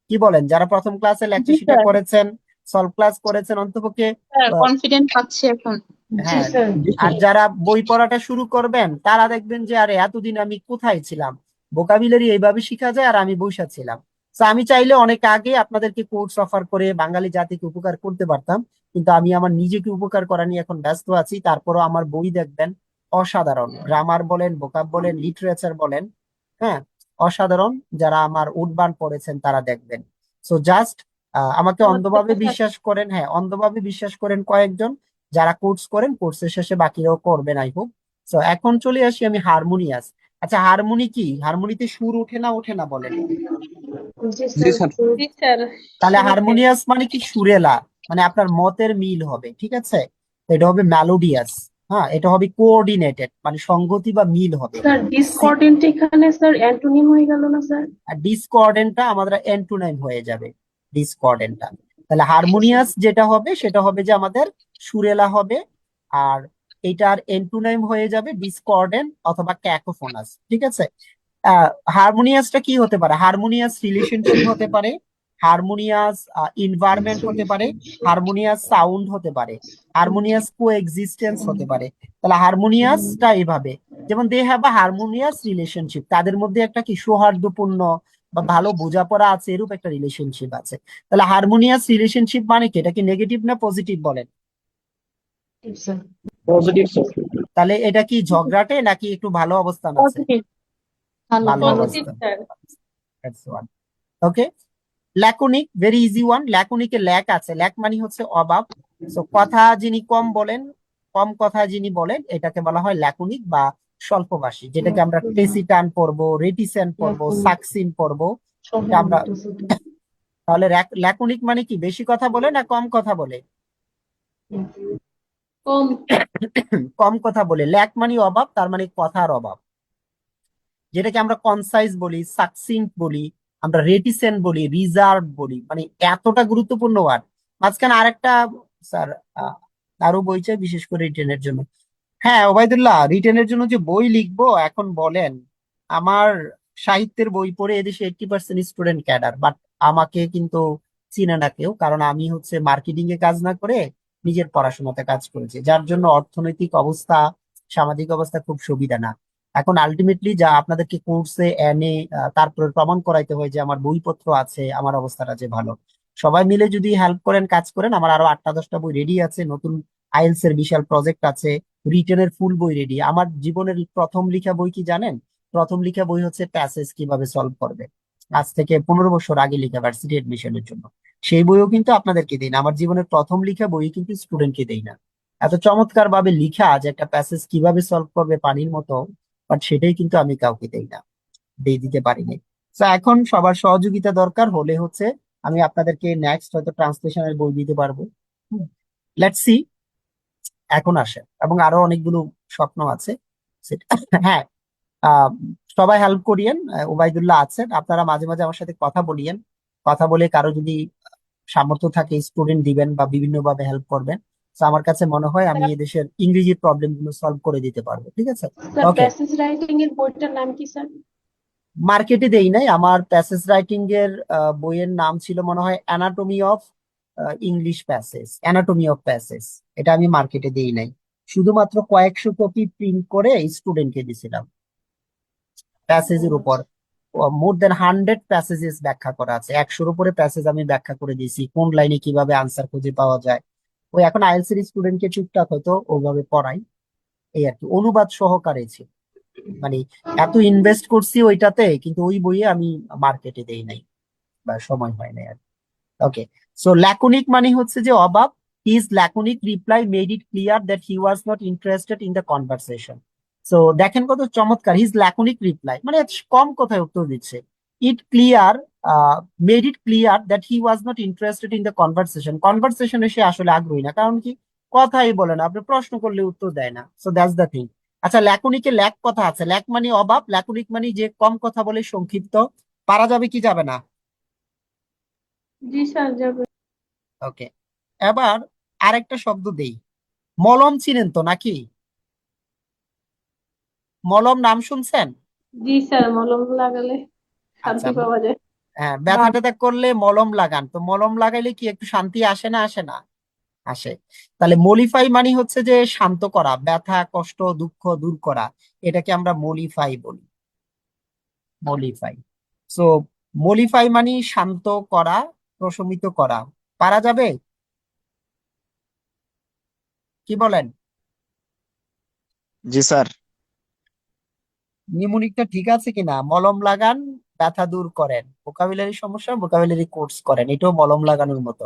কি বলেন? যারা প্রথম ক্লাসে জি লেকচার শিটটা স্যার। করেছেন, সলভ ক্লাস করেছেন, অন্ততপক্ষে স্যার কনফিডেন্ট পাচ্ছি এখন। জি হ্যাঁ, স্যার। আর যারা বই পড়াটা শুরু করবেন তারা দেখবেন যে আরে এতদিন আমি কোথায় ছিলাম, ভোকাবুলারি এইভাবে শেখা যায় আর আমি বসে ছিলাম। তো আমি চাইলে অনেক আগে আপনাদেরকে কোর্স অফার করে বাঙালি জাতিকে উপকার করতে পারতাম, কিন্তু আমি আমার নিজেকে উপকার করা নিয়ে এখন ব্যস্ত আছি। তারপরও আমার বই দেখবেন অসাধারণ, গ্রামার বলেন, ভোকাব বলেন, লিটারেচার বলেন, হ্যাঁ, অসাধারণ। যারা আমার উডবান পড়েছেন তারা দেখবেন। সো জাস্ট আমাকে আমার অন্ধভাবে থেকে বিশ্বাস করেন, হ্যাঁ অন্ধভাবে বিশ্বাস করেন কয়েকজন, যারা কোর্স করেন কোর্সের শেষে বাকিরাও করবেন আই হোপ। তো এখন চলে আসি আমি হারমোনিয়াস। আচ্ছা, হারমোনি কি? হারমোনিতে সুর ওঠে না ওঠে না বলেন? জি জি স্যার। স্যার। জি স্যার। তাহলে শুরুতে হারমোনিয়াস মানে কি? সুরেলা, মানে আপনার মতের মিল হবে, ঠিক আছে? তো এটা হবে মেলোডিয়াস। হ্যাঁ, এটা হবে কোঅর্ডিনেটেড, মানে সংগতি বা মিল হবে। স্যার ডিসকর্ডেন্ট এখানে স্যার অ্যান্টোনিম হয়ে গেল না স্যার? আর ডিসকর্ডেন্টটা আমাদের এন্টোনাইম হয়ে যাবে, ডিসকর্ডেন্টটা। তাহলে হারমোনিয়াস যেটা হবে সেটা হবে যে আমাদের সুরেলা হবে, আর এটার এন্টোনাইম হয়ে যাবে ডিসকর্ডেন্ট অথবা ক্যাকোফোনাস, ঠিক আছে? হারমোনিয়াসটা কি হতে পারে? হারমোনিয়াস রিলেশনশিপ হতে পারে, হারমোনিয়াস এনভায়রনমেন্ট হতে পারে, হারমোনিয়াস সাউন্ড হতে পারে, হারমোনিয়াস কোএক্সিস্টেন্স হতে পারে। তাহলে হারমোনিয়াসটা এভাবে, যেমন they have a harmonious relationship, তাদের মধ্যে একটা কি সৌহার্দ্যপূর্ণ বা ভালো বোঝাপড়া আছে, এরূপ একটা রিলেশনশিপ আছে। তাহলে হারমোনিয়াস রিলেশনশিপ মানে কি? এটা কি নেগেটিভ না পজিটিভ বলেন? Positive sir. তাহলে এটা কি ঝগড়াটে নাকি একটু ভালো অবস্থান আছে? পজিটিভ। ভালো ভালো ভালো। পজিটিভ অবস্থান। Sir. That's one. Okay. Laconic, very easy one. ল্যাকোনিকে ল্যাক আছে, ল্যাক মানে হচ্ছে অভাব। সো কথা যিনি কম বলেন, কম কথা যিনি বলেন, এটাকে বলা হয় ল্যাকোনিক বা স্বল্পভাষী, যেটাকে আমরা টেসিটান পড়বো, রেটিসেন্ট পড়বো, সাকসিন পড়বো, এটা আমরা। তাহলে ল্যাকোনিক মানে কি? বেশি কথা বলে না কম কথা বলে? কম। কম কথা বলে। ল্যাক মানে অভাব, তার মানে কথার অভাব, যেটাকে আমরা কনসাইজ বলি, সাকসিন্ট বলি, আমরা রেটিসেন্ট বলি, রিজার্ভ বলি, মানে এতটা গুরুত্বপূর্ণ ওয়ার্ড। মাঝখানে আরেকটা, স্যার, আরো বই চাই বিশেষ করে রিটেনের জন্য। হ্যাঁ ওবায়দুল্লাহ, রিটেনের জন্য যে বই লিখবো এখন বলেন। আমার সাহিত্যের বই পড়ে এদেশে 80% স্টুডেন্ট ক্যাডার, বাট আমাকে কিন্তু চিনে না কেউ, কারণ আমি হচ্ছে মার্কেটিং এ কাজ না করে নিজের পড়াশোনাতে কাজ করেছি, যার জন্য অর্থনৈতিক অবস্থা, সামাজিক অবস্থা খুব সুবিধা না। এখন আলটিমেটলি যা আপনাদেরকে কোর্সে এনে তারপরে প্রমাণ করাইতে হয় যে আমার বইপত্র আছে, আমার অবস্থাটা যে ভালো। সবাই মিলে যদি হেল্প করেন, কাজ করেন, আমার আরো 8টা 10টা বই রেডি আছে, নতুন আইএলস এর বিশাল প্রজেক্ট আছে, রিটেনের ফুল বই রেডি। আমার জীবনের প্রথম লিখা বই কি জানেন? প্রথম লিখা বই হচ্ছে প্যাসেজ কিভাবে সলভ করবে, আজ থেকে 15 বছর আগে লিখা, ভার্সিটি এডমিশনের জন্য। সেই বইও কিন্তু আপনাদেরকে দিই না, আমার জীবনের প্রথম লিখা বই কিন্তু স্টুডেন্টকে দেই না। এত চমৎকার ভাবে লিখা যে একটা প্যাসেজ কিভাবে সলভ করবে পানির মতো, বাট সেটাই কিন্তু আমি কাউকে দেই না, দিতে পারিনি। তো এখন সবার সহযোগিতা দরকার হলে হচ্ছে আমি আপনাদেরকে নেক্সট হয়তো ট্রান্সলেশনের বই দিতে পারবো। Let's see. এখন আসে, এবং আরো অনেকগুলো স্বপ্ন আছে সেটা। হ্যাঁ, আহ, সবাই হেল্প করিয়েন। ওবায়দুল্লাহ আছেন, আপনারা মাঝে মাঝে আমার সাথে কথা বলিয়েন। কথা বলে কারো যদি সামর্থ্য থাকে স্টুডেন্ট দিবেন বা বিভিন্ন ভাবে হেল্প করবেন। তো আমার কাছে মনে হয় আমি এদেশের ইংরেজি প্রবলেম গুলো সলভ করে দিতে পারবো, ঠিক আছে? Sir okay. প্যাসেজ রাইটিং এর বইটার নাম কি স্যার? মার্কেটে দেই নাই, আমার প্যাসেজ রাইটিং এর বইয়ের নাম ছিল মনে হয় anatomy of English passage, anatomy of passage. এটা আমি মার্কেটে দেই নাই, শুধুমাত্র কয়েকশো কপি প্রিন্ট করে স্টুডেন্টকে দিছিলাম। প্যাসেজের উপর মোর দেন 100 প্যাসেজেস ব্যাখ্যা করা আছে, 100-এর উপরে প্যাসেজ আমি ব্যাখ্যা করে দিয়েছি, কোন লাইনে কিভাবে আনসার খুঁজে পাওয়া যায়। ওই এখন আইএলটিএস এর স্টুডেন্টকে টুকটাক হয়তো ওইভাবে পড়াই, এই আর কি। অনুবাদ সহকারে ছিল, মানে এত ইনভেস্ট করছি ওইটাতে, কিন্তু ওই বইয়ে আমি মার্কেটে দেই নাই বা সময় হয় নাই আর। ওকে। সো ল্যাকোনিক মানে হচ্ছে যে অভাব। His ল্যাকোনিক reply made it clear that he was not interested in the conversation. So দেখেন কত চমৎকার, হিজ ল্যাকোনিক রিপ্লাই, মানে কম কথায় উত্তর দিচ্ছে। It clear, made it clear that he was not interested in the conversation, কনভারসেশনে সে আসলে আগ্রহী না, কারণ কি কথাই বলে না, আপনি প্রশ্ন করলে উত্তর দেয় না। So that's the thing. আচ্ছা, ল্যাকোনিকে ল্যাক কথা আছে, ল্যাক মানে অভাব, ল্যাকোনিক মানে যে কম কথা বলে, সংক্ষিপ্ত। পারা যাবে কি যাবে না? জি স্যার যাবে। ওকে, এবার আরেকটা শব্দ দেই। মলম চিনেন তো নাকি? মলম নাম শুনছেন? জি স্যার মলম লাগালে আচ্ছা, শান্তি পাওয়া যায়। হ্যাঁ, ব্যথা ট্যাথা করলে মলম লাগান, তো মলম লাগাইলে কি একটু শান্তি আসে না আসে না? আসে। তাহলে মলিফাই মানে হচ্ছে যে শান্ত করা, ব্যথা কষ্ট দুঃখ দূর করা, এটাকে আমরা মলিফাই বলি, মলিফাই। সো মলিফাই মানে শান্ত করা, প্রশমিত করা। পারা যাবে? কি বলেন? জি স্যার। নিউমোনিকটা ঠিক আছে কিনা? মলম লাগান, ব্যথা দূর করেন, ভোকাবুলারি সমস্যা ভোকাবুলারি কোর্স করেন, এটাও মলম লাগানোর মতো।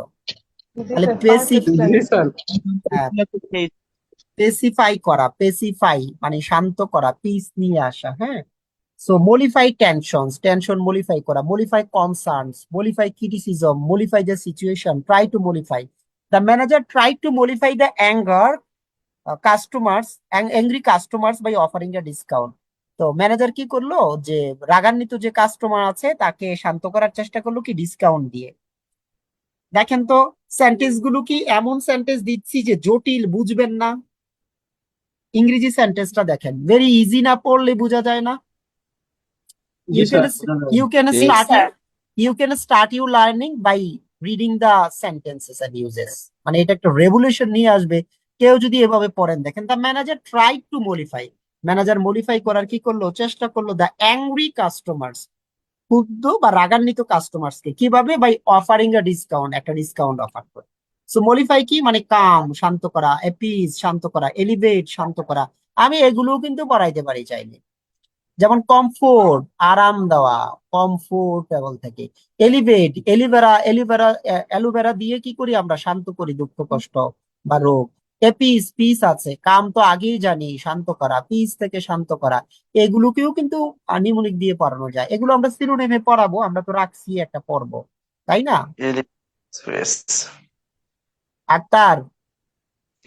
জি তাহলে স্যার পারফেক্ট জি লাগে। স্যার। পেসিফাই করা, পেসিফাই মানে শান্ত করা, পিস নিয়ে আসা, হ্যাঁ। So mollify tensions, tension mollify করা, mollify concerns, mollify criticism, mollify the situation, try to mollify. The manager try to mollify the anger customers, angry customers by offering a discount. তো manager কি করলো, যে রাগান্বিত যে কাস্টমার আছে তাকে শান্ত করার চেষ্টা করলো কি, ডিসকাউন্ট দিয়ে। দেখেন তো সেন্টেন্স গুলো কি এমন সেন্টেন্স দিচ্ছি যে জটিল, বুঝবেন না? ইংরেজি সেন্টেন্সটা দেখেন, ভেরি ইজি না, পড়লে বোঝা যায় না? জি you can sir. you can G start sir. you can start your learning by reading the sentences and uses, মানে এটা একটা রেভলিউশন নিয়ে আসবে কেউ যদি এভাবে পড়েন। দেখেন, the manager try two modify, manager modify করার কি করলো, চেষ্টা করলো, দ্য অ্যাংরি কাস্টমার্স, ক্ষুব্ধ বা রাগান্বিত কাস্টমার্স কে, কিভাবে, বাই অফারিং এ ডিসকাউন্ট, একটা ডিসকাউন্ট অফার করে। সো মডিফাই কি মানে কাম শান্ত করা, অ্যাপিজ শান্ত করা, এলিভেট শান্ত করা। আমি এগুলোও কিন্তু পড়াইতে পারি চাইলে, যেমন কমফোর্ট আরাম দেওয়া, কমফোর্টেবল থেকে। এলিভেট, এলিভেরা, অ্যালোভেরা দিয়ে কি করি আমরা, শান্ত করি দুঃখ কষ্ট বা রোগ। পিস, পিস আছে, কাম তো আগেই জানি, শান্ত করা, পিস থেকে শান্ত করা। এগুলোকেও কিন্তু নিউমোনিক দিয়ে পড়ানো যায়, এগুলো আমরা শিরোনামে পড়াবো, আমরা তো রাখছি একটা পর্ব, তাই না? এক্সপ্রেস। আক্তার,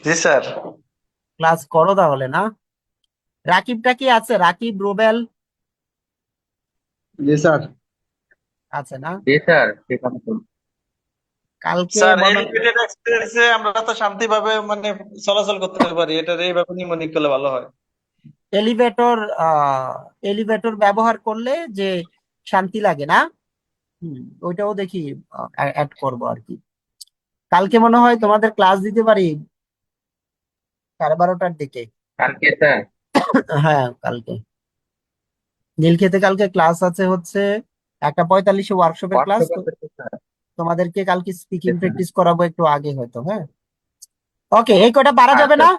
জি স্যার। ক্লাস করো তাহলে না? রাকিবটা কি আছে? রাকিব, রুবেল জি স্যার। আছে না? জি স্যার, ঠিক আছে। কালকে স্যার মনে এলিভেটেড এক্সপ্রেসে আমরা তো শান্তিভাবে মানে চলাচল করতে পারি, এটার এইভাবে নিমোনিক করলে ভালো হয়। এলিভেটর, এলিভেটর ব্যবহার করলে যে শান্তি লাগে না, ওইটাও দেখি অ্যাড করবো আর কি। কালকে মনে হয় তোমাদের ক্লাস দিতে পারি 12:30টার দিকে। কালকে স্যার? হ্যাঁ, কালকে নীলক্ষেতে কালকে ক্লাস আছে হচ্ছে 1:45-এ ওয়ার্কশপের ক্লাস তো, হোয়াটসঅ্যাপে স্যার। তোমাদেরকে কালকে স্পিকিং জি স্যার। প্র্যাকটিস করাবো একটু আগে হয়তো, হ্যাঁ। ওকে, এই কয়টা পারা যাবে আচ্ছা। না?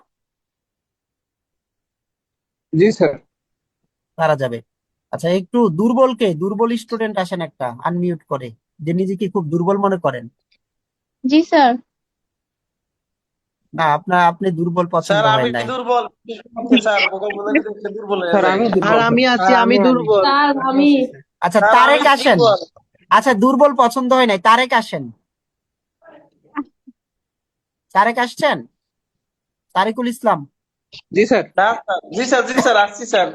জি স্যার। পারা যাবে। আচ্ছা, একটু দুর্বলকে, দুর্বল স্টুডেন্ট আসেন একটা আনমিউট করে, যে নিজেকে খুব দুর্বল মনে করেন। জি স্যার। না, আপনি দুর্বল পছন্দ স্যার আমি হয় নাই। দুর্বল, স্যার ভোকাবুলারি দেখে দুর্বল হয়ে স্যার যাই। আমি আর দুর্বল। আমি আছি, আমি দুর্বল। স্যার আমি আচ্ছা, স্যার আমি তারেক আসেন। দুর্বল। আচ্ছা, দুর্বল পছন্দ হয় নাই, তারেক আসেন। তারেক আসছেন? তারিকুল ইসলাম। জি স্যার। না স্যার, জি স্যার, জি স্যার আসছি স্যার।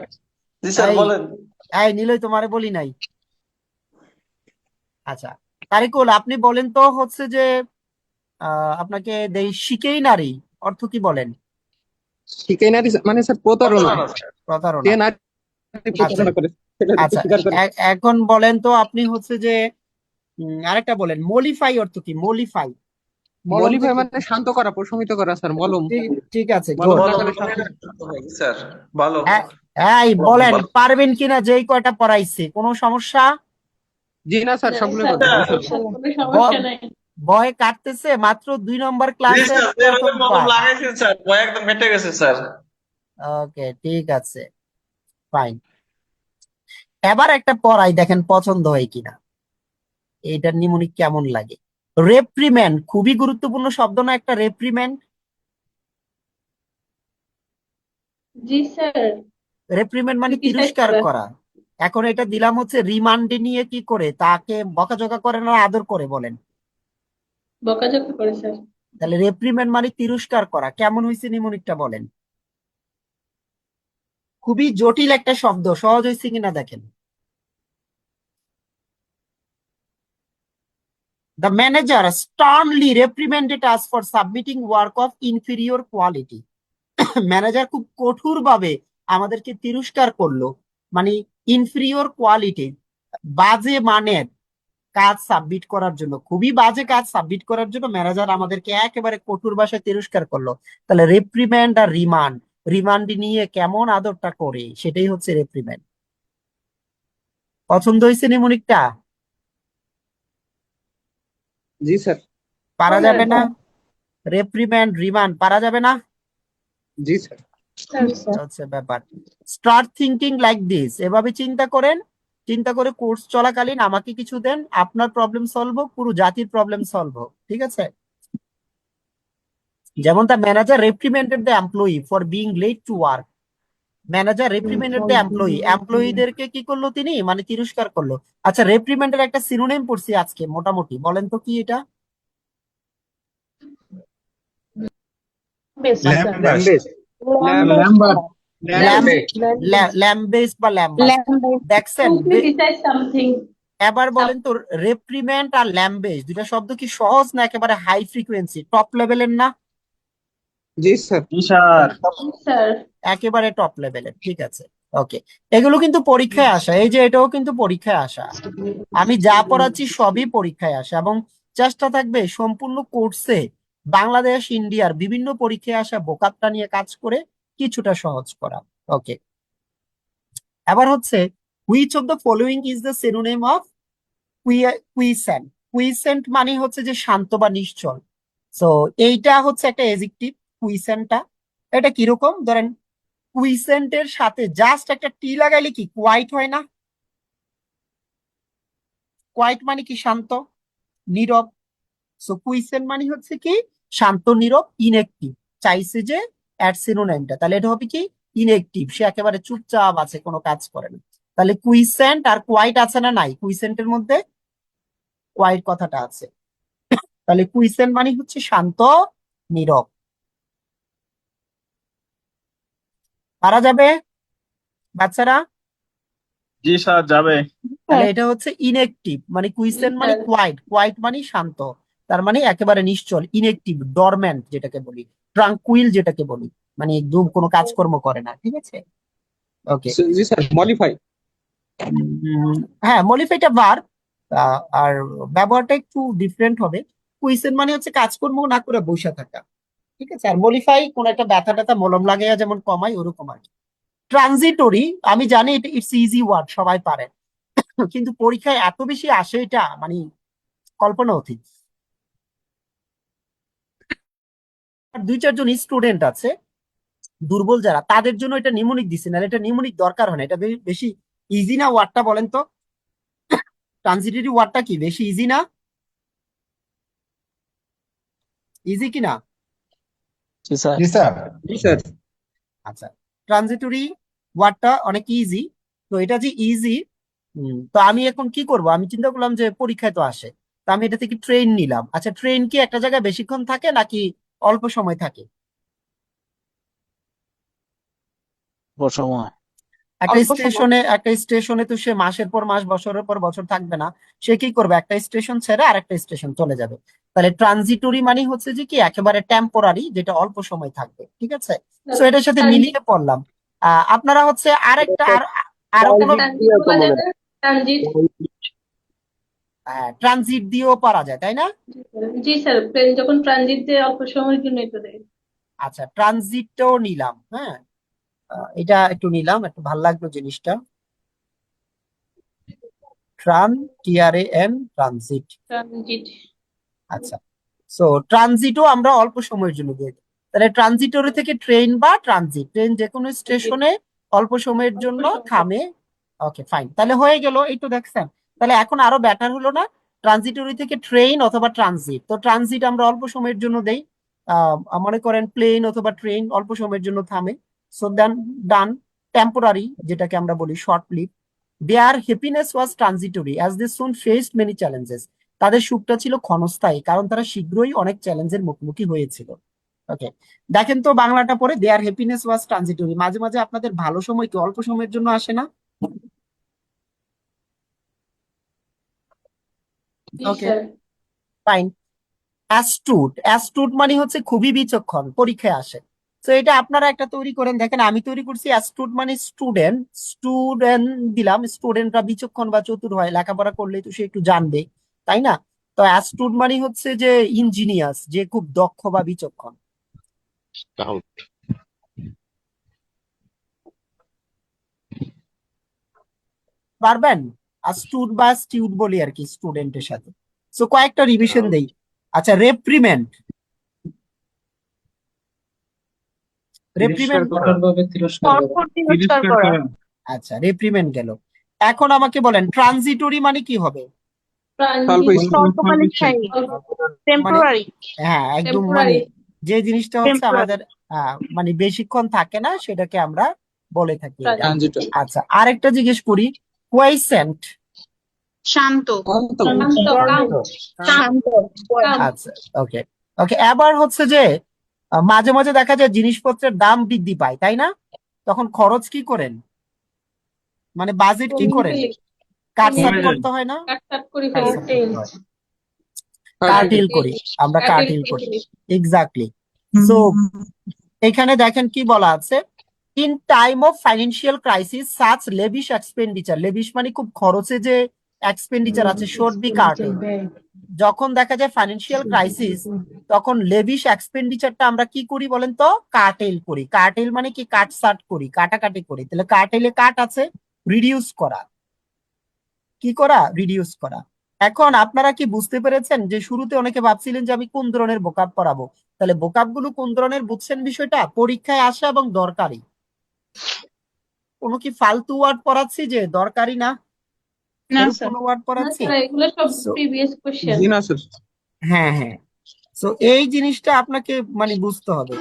জি স্যার এই বলেন। এই নিলয়, তোমারে বলি নাই? আচ্ছা, তারিকুল আপনি বলেন তো হচ্ছে যে আপনাকে দেই শিখেই নারী অর্থ কি বলেন? শিখে নারী মানে স্যার প্রতারণা। প্রতারণা স্যার। যে প্রতারণা। নারী আচ্ছা, প্রতারণা করে সেটা আচ্ছা, স্বীকার করে। এখন বলেন তো আপনি হচ্ছে যে আরেকটা বলেন, মলিফাই অর্থ কি? মলিফাই, মলম মলিফাই থেকে। মানে শান্ত করা, প্রশমিত করা স্যার, মলম। ঠিক, ঠিক আছে, মলম গুড। বলো লাগালে বলো, শান্ত। জি স্যার ভালো। এই বলেন ভালো। পারবেন কিনা, যেই কয়টা পড়াইছে, কোনো সমস্যা? জি না স্যার, না সবগুলো স্যার পারবো, স্যার, সমস্যা নেই। কোনো সমস্যা নাই। ভয় কাটতেছে, মাত্র 2 নম্বর জি ক্লাসের স্যার, প্রথম যেভাবে মলম পাঠ। লাগাইছেন স্যার, ভয় একদম ফেটে গেছে স্যার। ওকে, ঠিক আছে, ফাইন। এবার একটা পড়াই, দেখেন পছন্দ হয় কিনা, এইটার নিমুনিক কেমন লাগে। রেপ্রিমেন্ড খুবই গুরুত্বপূর্ণ শব্দ না একটা, রেপ্রিমেন্ড? জি স্যার রেপ্রিমেন্ড মানে তিরস্কার স্যার। করা। এখন এটা দিলাম হচ্ছে রিমান্ডে নিয়ে কি করে, তাকে বকাঝকা করে না আদর করে বলেন? বকাঝকা করে স্যার। তাহলে রেপ্রিমেন্ড মানে তিরস্কার করা। কেমন হয়েছে নিমোনিকটা বলেন? খুবই জটিল একটা শব্দ, সহজ হয়েছে কিনা দেখেন। The manager sternly reprimanded us for submitting work of inferior quality. Manager খুব কঠোর ভাবে আমাদেরকে তিরস্কার করলো, মানে ইনফিরিয়র কোয়ালিটি, বাজে মানের কাজ সাবমিট করার জন্য, খুবই বাজে কাজ সাবমিট করার জন্য ম্যানেজার আমাদেরকে একেবারে কঠোর ভাষায় তিরস্কার করলো। তাহলে রেপ্রিম্যান্ড আর রিমান্ড, রিমান্ড নিয়ে কেমন আদরটা করে সেটাই হচ্ছে রেপ্রিম্যান্ড। পছন্দ হয়েছে নিমোনিকটা? জি স্যার। পারা যাবে না? রেপ্রিম্যান্ড রিমান্ড পারা যাবে না? জি স্যার। স্যার। হচ্ছে ব্যাপার। স্টার্ট থিঙ্কিং লাইক দিস, এভাবে চিন্তা করেন, চিন্তা করে কোর্স চলাকালীন আমাকে কিছু দেন, আপনার প্রবলেম সলভ হোক, পুরো জাতির প্রবলেম সলভ হোক, ঠিক আছে? যেমন the manager reprimanded the employee for being late to work. Manager reprimanded the employee, এমপ্লয়ীদেরকে কি করলো তিনি, মানে তিরস্কার করলো। আচ্ছা, রেপ্রিমেন্ডের একটা সিনোনিম পড়ছি আজকে মোটামুটি, বলেন তো কি এটা? ল্যাম্বেস্ট। ল্যাম্বার ল্যাম্বেস বা ল্যাম্বাস। দেখছেন? সামথিং। এবার বলেন তো, রেপ্রিমেন্ড আর ল্যাম্বেজ দুটা শব্দ কি সহজ না একেবারে হাই ফ্রিকোয়েন্সি টপ লেভেলের না? জি স্যার। জি স্যার। স্যার। একেবারে টপ লেভেলের, ঠিক আছে। ওকে, এগুলো কিন্তু পরীক্ষায় আসা, এই যে এটাও কিন্তু পরীক্ষায় আসা। আমি যা পড়াচ্ছি সবই পরীক্ষায় আসা, এবং চেষ্টা থাকবে সম্পূর্ণ কোর্সে বাংলাদেশ ইন্ডিয়ার বিভিন্ন পরীক্ষায় আসা ভোকাবটা নিয়ে কাজ করে কিছুটা সহজ করা। ওকে, এবার হচ্ছে which of the following is the synonym of quiescent? Quiescent মানে হচ্ছে যে শান্ত বা নিশ্চল। সো এইটা হচ্ছে একটা এডজেক্টিভ কুইসেন্টটা। এটা কিরকম, ধরেন কুইসেন্টের সাথে জাস্ট একটা টি লাগাইলে কি কোয়াইট হয় না? কোয়াইট মানে কি শান্ত, নীরব। সো কুইসেন্ট মানে হচ্ছে কি শান্ত, নীরব, ইনএক্টিভ। চাইছে যে অ্যাড সিনোনিমটা, তাহলে এটা হবে কি ইনএক্টিভ, সে একেবারে চুপচাপ আছে, কোনো কাজ করে না। তাহলে কুইসেন্ট আর কোয়াইট আছে না নাই? কুইসেন্টের মধ্যে কোয়াইট কথাটা আছে। তাহলে কুইসেন্ট মানে হচ্ছে শান্ত, নীরব। পারা যাবে বাচ্চারা? জি স্যার, যাবে। তাহলে এটা হচ্ছে ইনএক্টিভ, মানে কুইসেন্ট মানে কোয়াইট, কোয়াইট মানে শান্ত, তার মানে একেবারে নিশ্চল। ইনএক্টিভ ডরম্যান্ট যেটাকে বলি, ট্রাঙ্কুইল যেটাকে বলি, মানে একদম কোনো কাজকর্ম করে না, ঠিক আছে? ওকে, জি স্যার। মডিফাই। হ্যাঁ মডিফাইটা ভার্ব, আর ব্যবহারটা একটু ডিফারেন্ট হবে। কুইসেন্ট মানে হচ্ছে কাজকর্ম না করে বসে থাকা, ঠিক আছে? আর মডিফাই কোন একটা ব্যথা ট্যাথা মলম লাগাইয়া যেমন কমাই, ওরকম আর কি। ট্রানজিটরি, আমি জানি এটা ইটস ইজি ওয়ার্ড, সবাই পারে, কিন্তু পরীক্ষায় এত বেশি আসে এটা মানে কল্পনা অতীত। আর দুই চারজন স্টুডেন্ট আছে দুর্বল যারা, তাদের জন্য এটা নিমোনিক দিছে, না এটা নিমোনিক দরকার হয় না। এটা বেশি ইজি না ওয়ার্ডটা, বলেন তো? ট্রানজিটরি ওয়ার্ডটা কি বেশি ইজি না? ইজি কি না? জি স্যার। জি স্যার। আচ্ছা, ট্রানজিটরি ওয়ার্ডটা অনেক ইজি। তো এটা যে ইজি, তো আমি এখন কি করব, আমি চিন্তা করলাম যে পরীক্ষায় তো আসে, তো আমি এটা থেকে ট্রেন নিলাম। আচ্ছা, ট্রেন কি একটা জায়গায় বেশিক্ষণ থাকে নাকি অল্প সময় থাকে? একটা স্টেশনে তো সে মাসের পর মাস, বছরের পর বছর থাকবে না। সে কি করবে, একটা স্টেশন ছেড়ে আরেকটা স্টেশন চলে যাবে। তাহলে ট্রানজিটরি মানে হচ্ছে যে কি একেবারে টেম্পোরারি, যেটা অল্প সময় থাকবে, ঠিক আছে? তো এটার সাথে মিলিয়ে পড়লাম। আপনারা হচ্ছে আরেকটা আরো কোনো ট্রানজিট দিয়েও পারা যায়, তাই না? জি স্যার, প্লেন যখন ট্রানজিট দিয়ে অল্প সময়ের জন্য তো দেয়। আচ্ছা, ট্রানজিটটাও নিলাম, হ্যাঁ, এটা একটু নিলাম, একটু ভাল লাগলো জিনিসটা। ট্রানজিট। ট্রানজিট। আচ্ছা, সো ট্রানজিটও আমরা অল্প সময়ের জন্য দিয়ে দিই। তাহলে ট্রানজিটরি থেকে ট্রেন বা ট্রানজিট, ট্রেন যে কোনো স্টেশনে অল্প সময়ের জন্য থামে। ওকে ফাইন, তাহলে হয়ে গেল, এই তো দেখছেন। তাহলে এখন আরো বেটার হলো না? ট্রানজিটরি থেকে ট্রেন অথবা ট্রানজিট, তো ট্রানজিট আমরা অল্প সময়ের জন্য দেই, মনে করেন প্লেন অথবা ট্রেন অল্প সময়ের জন্য থামে। সো দেন ডান, টেম্পোরারি, যেটাকে আমরা বলি short live. Their happiness was transitory as they soon faced many challenges. তাদের সুখটা ছিল ক্ষণস্থায়ী, কারণ তারা শীঘ্রই অনেক চ্যালেঞ্জের মুখোমুখি হয়েছিল। ওকে, দেখেন তো বাংলাটা পরে, দেয়ার হ্যাপিনেস ওয়াজ ট্রানজিটরি। মাঝে মাঝে আপনাদের ভালো সময় কি অল্প সময়ের জন্য আসে না? জি ওকে, স্যার। ফাইন। অ্যাস্টুট, অ্যাস্টুট মানে হচ্ছে খুবই বিচক্ষণ, পরীক্ষায় আসে। তো এটা আপনারা একটা তৈরি করেন, দেখেন আমি তৈরি করছি। অ্যাস্টুট মানে স্টুডেন্ট, স্টুডেন্ট দিলাম, স্টুডেন্টরা বিচক্ষণ বা চতুর হয়, লেখাপড়া করলে তো সে একটু জানবে, তাই না? তো অ্যাস্টুট মানে হচ্ছে যে ইঞ্জিনিয়াস, যে খুব দক্ষ বা বিচক্ষণ। পারবেন? অ্যাস্টুট বা স্টিউট বলি আর কি স্টুডেন্টের সাথে। সো কয়েকটা রিভিশন দেই। আচ্ছা, রেপ্রিমেন্ট, রেপ্রিমেন্ট কঠোরভাবে তিরস্কার করা। কঠোর তিরস্কার করা। আচ্ছা, রেপ্রিমেন্ট গেল। এখন আমাকে বলেন ট্রানজিটরি মানে কি হবে? স্বল্প স্বল্পকালীন স্থায়ী, মানে টেম্পোরারি। হ্যাঁ, একদম মানে টেম্পোরারি। যে জিনিসটা হচ্ছে টেম্পোরারি, আমাদের মানে বেশিক্ষণ থাকে না, সেটাকে আমরা বলে থাকি এটা। ট্রানজিটরি আচ্ছা, আরেকটা জিজ্ঞেস করি, কোয়াইসেন্ট। শান্ত, অন্ত শান্ত, কান্ত, শান্ত, কান্ত। আচ্ছা, ওকে ওকে। এবার হচ্ছে যে মাঝে মাঝে দেখা যায় জিনিসপত্রের দাম বৃদ্ধি পায়, তাই না? তখন খরচ কি করেন, মানে বাজেট কি করেন? কাটছাট কমে করতে হয় না? কাট করে ফেলি। কাটছাট করতে হয়, কার্টেল করি আমরা, কার্টেল করি। এক্স্যাক্টলি। সো এখানে দেখেন কি বলা আছে, in time of financial crisis such lavish expenditure, lavish মানে খুব খরচে যে এক্সপেন্ডিচার আছে, শুড বি কার্টেল। যখন দেখা যায় ফাইন্যান্সিয়াল ক্রাইসিস, তখন লেভিশ এক্সপেন্ডিচারটা আমরা কি করি বলেন তো? কার্টেল করি। কার্টেল মানে কি? কাটছাট করি, কাটাকাটি করি। তাহলে কার্টেলে কাট আছে, রিডিউস করা। কি করা? রিডিউস করা। এখন আপনারা কি বুঝতে পেরেছেন যে শুরুতে অনেকে ভাবছিলেন যে আমি কোন ধরনের বোকাব পড়াবো? তাহলে বোকাব গুলো কোন ধরনের বুঝছেন বিষয়টা? পরীক্ষায় আসা এবং দরকারি। কোনো কি ফালতু ওয়ার্ড পড়াচ্ছি যে দরকারি না, না এরকম স্যার। কোনো ওয়ার্ড না পড়াচ্ছি? স্যার, এগুলো সব So, প্রিভিয়াস কোশ্চেন। জি না স্যার হ্যাঁ হ্যাঁ, তো এই জিনিসটা আপনাকে মানে বুঝতে হবে।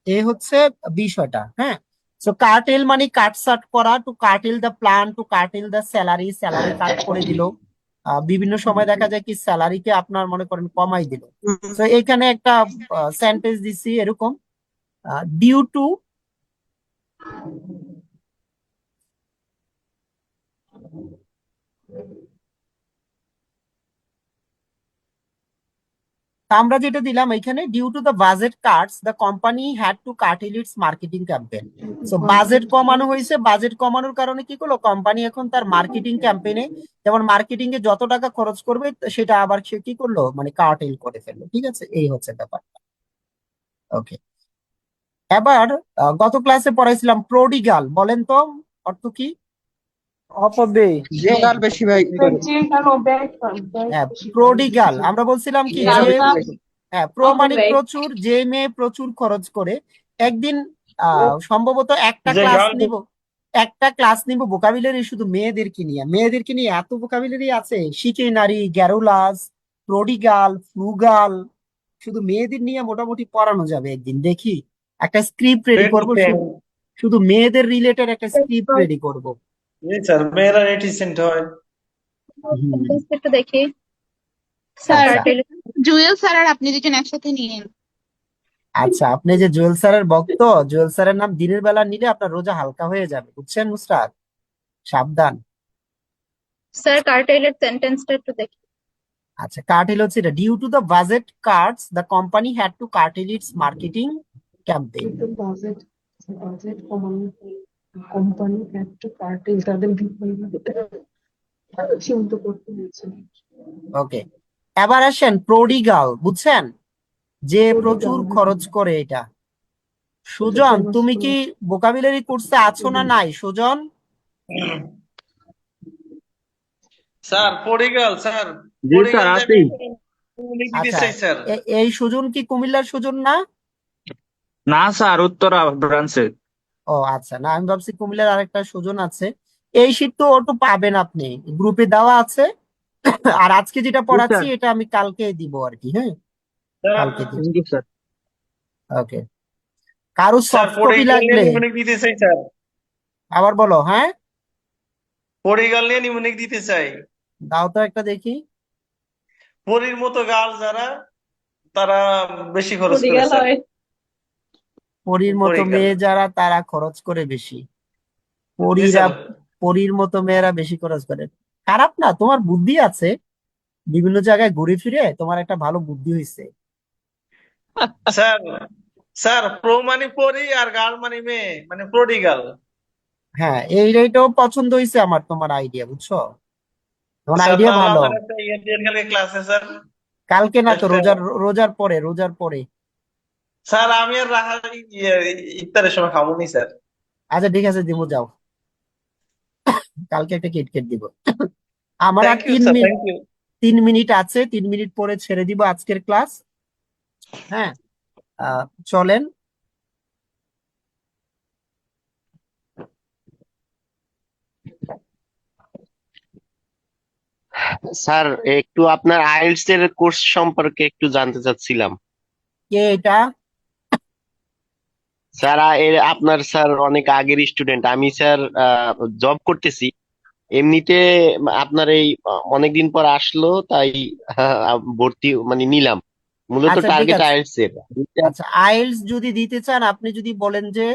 এই হচ্ছে বিষয়টা, হ্যাঁ। সো কার্টেল মানে কাটছাট করা, to curtail the plan, to curtail the salary, salary cut করে দিল। বিভিন্ন সময় দেখা যায় কি স্যালারিকে আপনার মনে করেন কমাই দিল। তো এখানে একটা সেন্টেন্স দিছি এরকম, ডিউ টু, আমরা যেটা দিলাম এখানে, due to the budget cuts the company had to curtail its marketing campaign. So budget কমানো হয়েছে, বাজেট কমানোর কারণে কি করলো কোম্পানি, এখন তার মার্কেটিং ক্যাম্পেইনে, যেমন মার্কেটিং এ যত টাকা খরচ করবে সেটা আবার সে কি করলো, মানে কার্টেল করে ফেললো। ঠিক আছে, এই হচ্ছে ব্যাপার। ওকে, এবার গত ক্লাসে পড়াইছিলাম প্রোডিগাল, বলেন তো অর্থ কি? অপব্যয়। যে গাল বেশি ব্যয় করে যে কারো ব্যয় হ্যাঁ, প্রোডিগাল আমরা বলছিলাম কি যে, হ্যাঁ, প্রো মানে অপব্যয়। প্রচুর, যে মেয়ে প্রচুর খরচ করে। একদিন সম্ভবত যে একটা ক্লাস নিব ভোকাবুলারি শুধু মেয়েদেরকে নিয়ে। মেয়েদেরকে নিয়ে এত ভোকাবুলারি আছে, শিখে নারী, গ্যারুলাস, প্রোডিগাল, ফ্রুগাল, শুধু মেয়েদের নিয়ে মোটামুটি পড়ানো যাবে একদিন। দেখি একটা স্ক্রিপ্ট রেডি করব, শুধু মেয়েদের রিলেটেড একটা স্ক্রিপ্ট রেডি করব। স্যার মেয়েরা রেটিসেন্ট হয়। হুম, একটু দেখি স্যার। আচ্ছা জুয়েল স্যার আর আপনি দুজন একসাথে নিন। আচ্ছা, আপনি যে জুয়েল স্যারের ভক্ত, জুয়েল স্যারের নাম দিনের বেলা নিলে আপনার রোজা হালকা হয়ে যাবে, বুঝছেন নুসরাত? সাবধান। স্যার কার্টেলের সেন্টেন্সটা একটু দেখি। আচ্ছা, কার্টেল হচ্ছে এটা, due to the budget cuts the company had to curtail its marketing campaign. কিন্তু বাজেট বাজেট কমানো, কোম্পানি একটা কার্টেল তাদের সীমিত করতে হয়েছে। ওকে, এবার আসেন প্রোডিগাল, বুঝছেন? যে প্রচুর খরচ করে, এটা। সুজন, তুমি কি ভোকাবুলারি কোর্সে আছো না নাই সুজন? স্যার পড়িগাল স্যার, জি পড়িগাল স্যার, যে আছি। লিখতে আচ্ছা, চাই স্যার। এই সুজন কি কুমিল্লার সুজন না? না স্যার, উত্তরা ব্রাঞ্চে। ও আচ্ছা, না আমি ভাবছি কুমিল্লার আরেকটা সুজন আছে। এই শীট তো ওটু পাবেন আপনি, গ্রুপে দেওয়া আছে। আর আজকে যেটা জি পড়াচ্ছি স্যার। এটা আমি কালকে দিব আর কি, হ্যাঁ, স্যার কালকে দিব। Thank you sir. ওকে, কারো স্যার সফট কপি পড়িগাল নিয়ে লাগলে নিমুনিক দিতে চাই স্যার, আবার বলো। হ্যাঁ, পড়িগাল নিয়ে নিমুনিক দিতে চাই। দাও তো একটা দেখি। পরীর মতো গাল যারা, তারা বেশি খরচ করে পরিগাল স্যার। হয়। পরীর মতো পরীগাল। মেয়ে যারা তারা খরচ করে বেশি। জি পরীরা স্যার। পরীর মতো মেয়েরা বেশি খরচ করে। খারাপ না, তোমার বুদ্ধি আছে, বিভিন্ন জায়গায় ঘুরে ফিরে তোমার একটা ভালো বুদ্ধি হয়েছে। স্যার, স্যার প্রো মানে পরী আর গাল মানে মেয়ে, মানে প্রডিগাল। হ্যাঁ, এইটাও পছন্দ হয়েছে আমার, তোমার আইডিয়া, বুঝছো? তোমার স্যার আইডিয়া তাহলে ভালো। আমার একটা ইন্ডিয়ান কালকে ক্লাসে স্যার। কালকে না তো, একটা রোজার পরে। স্যার আমি আর রাহা ইফতারের সময় খাবো নি স্যার। আচ্ছা ঠিক আছে, দিব, যাও। কালকে একটা কিটকেট দিব। আমার আর thank you sir, thank you. 3 minute আছে, 3 মিনিট পরে ছেড়ে দিব আজকের ক্লাস। হ্যাঁ, চলেন। স্যার একটু আপনার আইএলটিএস এর কোর্স সম্পর্কে একটু জানতে চাচ্ছিলাম। কে এটা? স্যার আপনার স্যার অনেক আগের স্টুডেন্ট আমি স্যার, জব করতেছি এমনিতে। আপনার এই অনেকদিন পর আসলো তাই ভর্তি মানে নিলাম, মূলত আচ্ছা ঠিক টার্গেট আছে। আইএলটিএস এর। আচ্ছা, আইএলটিএস যদি দিতে চান, আপনি যদি বলেন যে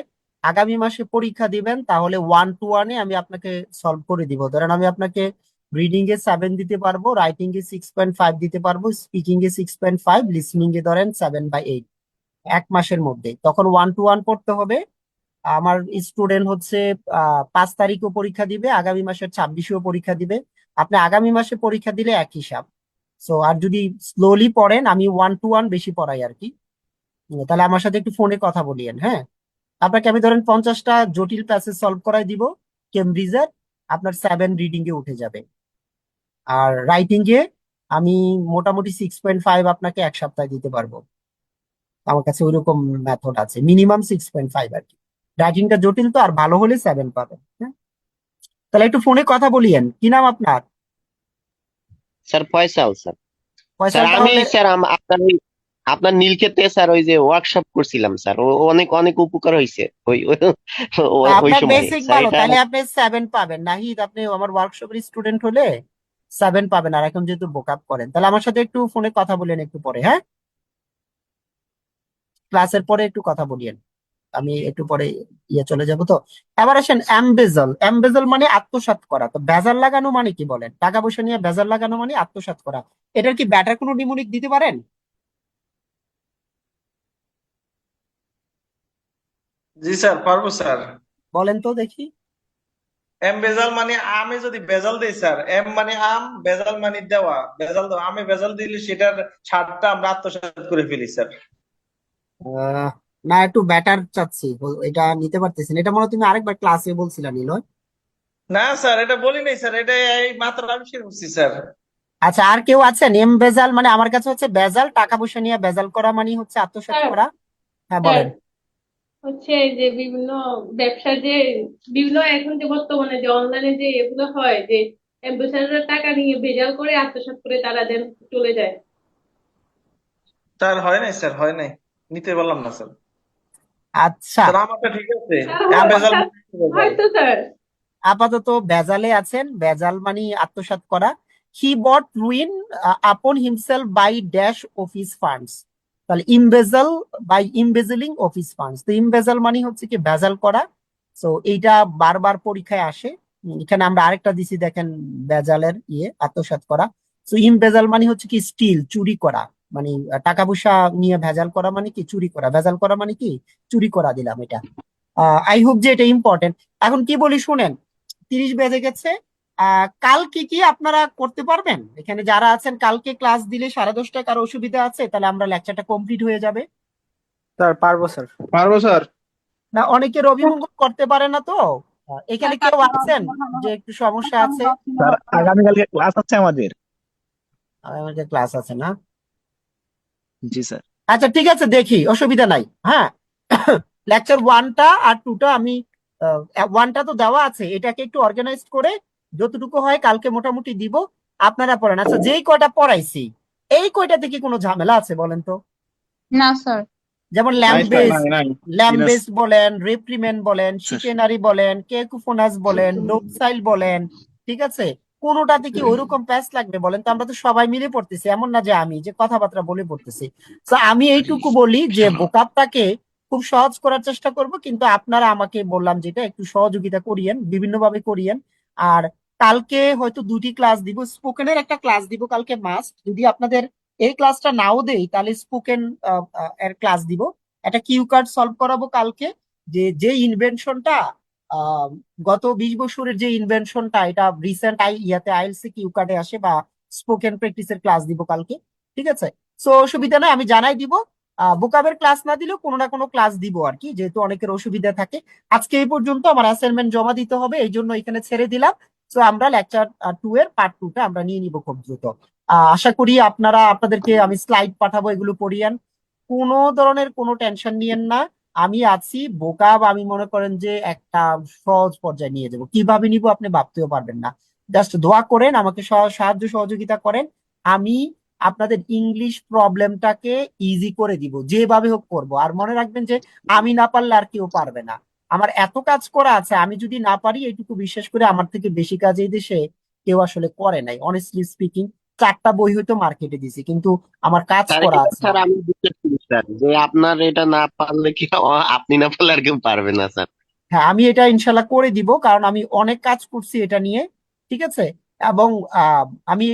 আগামী মাসে পরীক্ষা দিবেন, তাহলে 1 to 1 আমি আপনাকে সলভ করে দিব। ধরেন আমি আপনাকে রিডিং এ 7 দিতে পারবো, রাইটিং এ 6.5 দিতে পারবো, স্পিকিং এ 6.5, লিসনিং এ ধরেন 7/8, 1 মাসের মধ্যে। তখন 1 to 1 পড়তে হবে। আমার স্টুডেন্ট হচ্ছে 5 তারিখও পরীক্ষা দিবে, আগামী মাসের 26এও পরীক্ষা দিবে। আপনি আগামী মাসে পরীক্ষা দিলে এক হিসাব। সো আর যদি স্লোলি পড়েন, আমি 1 to 1 বেশি পড়াই আর কি। তাহলে আমার সাথে একটু ফোনে কথা বলিয়েন, হ্যাঁ? আপনাকে আমি ধরেন 50টা জটিল প্যাসেজ সলভ করাই দিব কেমব্রিজের, আপনার 7 রিডিং এ উঠে যাবে। আর রাইটিং এ আমি মোটামুটি 6.5 আপনাকে 1 সপ্তাহে দিতে পারবো। আমার কাছে ওইরকম মেথড আছে, মিনিমাম 6.5 আর কি। রাইটিংটা জটিল তো, আর ভালো হলে 7 পাবেন, হ্যাঁ? তাহলে একটু ফোনে কথা বলিয়েন। কি নাম আপনার? Sir Faisal sir. Sir Faisal. আমি তাহলে স্যার আপনার নীলক্ষেতে স্যার ওই যে ওয়ার্কশপ করছিলাম স্যার, ও অনেক অনেক উপকার হয়েছে ওই ওই ওই আপনার সময় বেসিক স্যার ভালো, এটা। তাহলে আপনি 7 পাবেন। নাহিদ, আপনি আমার ওয়ার্কশপের স্টুডেন্ট হলে 7 পাবেন। আর এখন যেহেতু বোকআপ করেন, তাহলে আমার সাথে একটু ফোনে কথা বলেন একটু পরে, হ্যাঁ? ক্লাসের পরে একটু কথা বলিয়েন, আমি একটু পরে চলে যাব তো। এবার আসেন এমবেজল। এমবেজল মানে আত্মসাৎ করা। তো বেজাল লাগানো মানে কি বলেন? টাকা পয়সা নিয়ে বেজাল লাগানো মানে আত্মসাৎ করা। এটার কি ব্যাটার কোনো নিমুনিক দিতে পারেন? জি স্যার, পারবো স্যার। বলেন তো দেখি। এম বেজাল মানে আমি যদি বেজাল দিই স্যার, এম মানে আম, বেজাল মানে দেওয়া, বেজাল দেওয়া। আমি বেজাল দিলে সেটার ছাড়টা আমরা আত্মসাৎ করে ফেলি স্যার। আহ, না, একটু ব্যাটার চাচ্ছি, এটা নিতে পারতেছেন? এটা মনে হয় তুমি আরেকবার ক্লাসে বলছিলা, নিলয়। না স্যার, এটা বলি নাই স্যার, এটা এই মাত্র আবিষ্কার করছি স্যার। আচ্ছা, আর কেউ আছেন? এম বেজাল মানে আমার কাছে হচ্ছে বেজাল, টাকা পয়সা নিয়ে বেজাল করা মানে হচ্ছে আত্মসাৎ স্যার, করা। হ্যাঁ, স্যার বলেন। হচ্ছে এই যে বিভিন্ন ব্যবসা যে বিভিন্ন এখন যে বর্তমানে যে অনলাইনে যে এগুলো হয় যে অ্যাম্বাসেডারের টাকা নিয়ে ভেজাল করে আত্মসাৎ করে তারা দেন চলে যায়। স্যার হয় নাই স্যার, হয় নাই, নিতে পারলাম না স্যার। আচ্ছা, স্যার আমারটা ঠিক আছে। স্যার এম হয় বেজাল স্যার, মানে কি বেজাল? হয়তো স্যার। আপাতত বেজালে আছেন। বেজাল মানে আত্মসাৎ করা। He brought ruin upon himself by dash office funds. তাহলে embezzle by embezzling office funds. তো ইমবেজল মানে হচ্ছে কি বেজাল করা। তো এইটা বারবার পরীক্ষায় আসে। এখানে আমরা আরেকটা দিছি, দেখেন, বেজালের আত্মসাৎ করা। তো ইমবেজাল মানে হচ্ছে কি স্টিল, চুরি করা। মানে টাকা পয়সা নিয়ে ভেজাল করা মানে কি চুরি করা, ভেজাল করা মানে কি চুরি করা। দিলাম এটা। আই হোপ যে এটা ইম্পর্টেন্ট। এখন কি বলি শুনেন, 30 বেজে গেছে। কালকে কি আপনারা করতে পারবেন? এখানে যারা আছেন, কালকে ক্লাস দিলে 10:30টায় কারো অসুবিধা আছে? তাহলে আমরা লেকচারটা কমপ্লিট হয়ে যাবে। স্যার পারবো স্যার। পারবো স্যার। না, অনেকের অভিমঙ্গল করতে পারে না তো। এখানে কেউ আছেন যে একটু সমস্যা আছে? স্যার আগামীকালকে ক্লাস আছে আমাদের। আমাদের ক্লাস আছে না? জি স্যার। আচ্ছা ঠিক আছে, দেখি, অসুবিধা নাই, হ্যাঁ। লেকচার 1টা আর 2টা আমি 1টা তো দেওয়া আছে, এটাকে একটু অর্গানাইজ করে যতটুকু হয় কালকে মোটামুটি দিব। আপনারা পড়েন। আচ্ছা, যেই কয়টা পড়াইছি, এই কয়টাতে কি কোনো ঝামেলা আছে বলেন তো? না স্যার। যেমন নাই স্যার, নাই নাই। ল্যাম্বেস বলেন, রেপ্রিমেন্ড বলেন, স্যার শিকেনারি বলেন, কেকুফোনাস বলেন, ডোপসাইল বলেন, ঠিক আছে? কোনোটাতে কি ওইরকম প্যাচ লাগবে বলেন তো? আমরা তো সবাই মিলে পড়তেছি, এমন না যে আমি যে কথাবার্তা বলে পড়তেছি। তো আমি এইটুকু বলি যে ভোকাবটাকে খুব সহজ করার চেষ্টা করব, কিন্তু আপনারা আমাকে বললাম যেটা একটু সহযোগিতা করিয়েন, বিভিন্নভাবে করিয়েন। আর কালকে হয়তো 2টি ক্লাস দিব, স্পোকেনের একটা ক্লাস দিব কালকে মাস্ট। যদি আপনাদের এই ক্লাসটা নাও দেই তাহলে স্পোকেন এর ক্লাস দিব। একটা কিউ কার্ড সলভ করাবো কালকে, যে ইনভেনশনটা গত 20 বছরের যে ইনভেনশনটা, এটা রিসেন্ট ইয়াতে আইএলসি কিউ কার্ডে আসে, বা স্পোকেন প্র্যাকটিসের ক্লাস দিব কালকে, ঠিক আছে? সো অসুবিধা নাই, আমি জানাই দিব। বোকাবের ক্লাস না দিলেও কোনো না কোনো ক্লাস দিব আর কি, যেহেতু অনেকের অসুবিধা থাকে। আজকে এই পর্যন্ত, আমার অ্যাসাইনমেন্ট জমা দিতে হবে, এই জন্য এখানে ছেড়ে দিলাম। তো আমরা লেকচার 2 এর পার্ট 2টা আমরা নিয়ে নিব খুব দ্রুত। আশা করি আপনাদেরকে আমি স্লাইড পাঠাবো, এগুলো পড়িয়েন, কোনো ধরনের কোনো টেনশন নিয়েন না। আমি আছি। বোকাব আমি মনে করেন যে একটা সহজ পর্যায়ে নিয়ে যাব, কিভাবে নিব আপনি ভাবতেও পারবেন না। জাস্ট দোয়া করেন, আমাকে সাহায্য সহযোগিতা করেন। আমি আপনাদের ইংলিশ প্রবলেমটাকে ইজি করে দিব, যেভাবে হোক করবো। আর মনে রাখবেন যে আমি না পারলে আর কেউ পারবে না। আমার এত কাজ করা আছে, আমি যদি না পারি, এইটুকু বিশ্বাস করে আমার থেকে বেশি কাজ এই দেশে কেউ আসলে করে নাই, অনেস্টলি স্পিকিং। 4টা বই হয়তো মার্কেটে দিছি, কিন্তু আমার কাজ স্যার করা এটা আছে। স্যার আমি বিশ্বাস করি স্যার, যে আপনার এটা না পারলে কি আপনি না পারলে আর কেউ পারবে না স্যার। হ্যাঁ, আমি এটা ইনশাল্লাহ করে দিব, কারণ আমি অনেক কাজ করছি এটা নিয়ে, ঠিক আছে? এবং আমি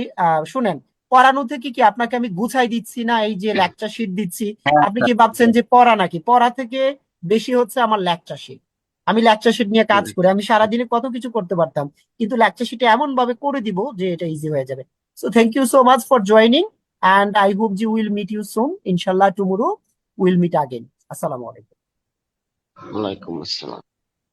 শুনেন, পড়ানো থেকে কি আপনাকে আমি গুছাই দিচ্ছি না, এই যে লেকচার শিট দিচ্ছি, হ্যাঁ আপনি স্যার। কি ভাবছেন যে পড়া নাকি? পড়া থেকে বেশি হচ্ছে আমার লেকচার শিট। আমি লেকচার শিট নিয়ে কাজ করি, আমি সারাদিনে কত কিছু করতে পারতাম, কিন্তু লেকচার শিটে এমন ভাবে করে দিব যে এটা ইজি হয়ে যাবে। So thank you so much for joining, and I hope we will meet you soon, ইনশাল্লাহ টুমোরো উইল মিট আগেন। আসসালামু আলাইকুম। ওয়ালাইকুম আসসালাম।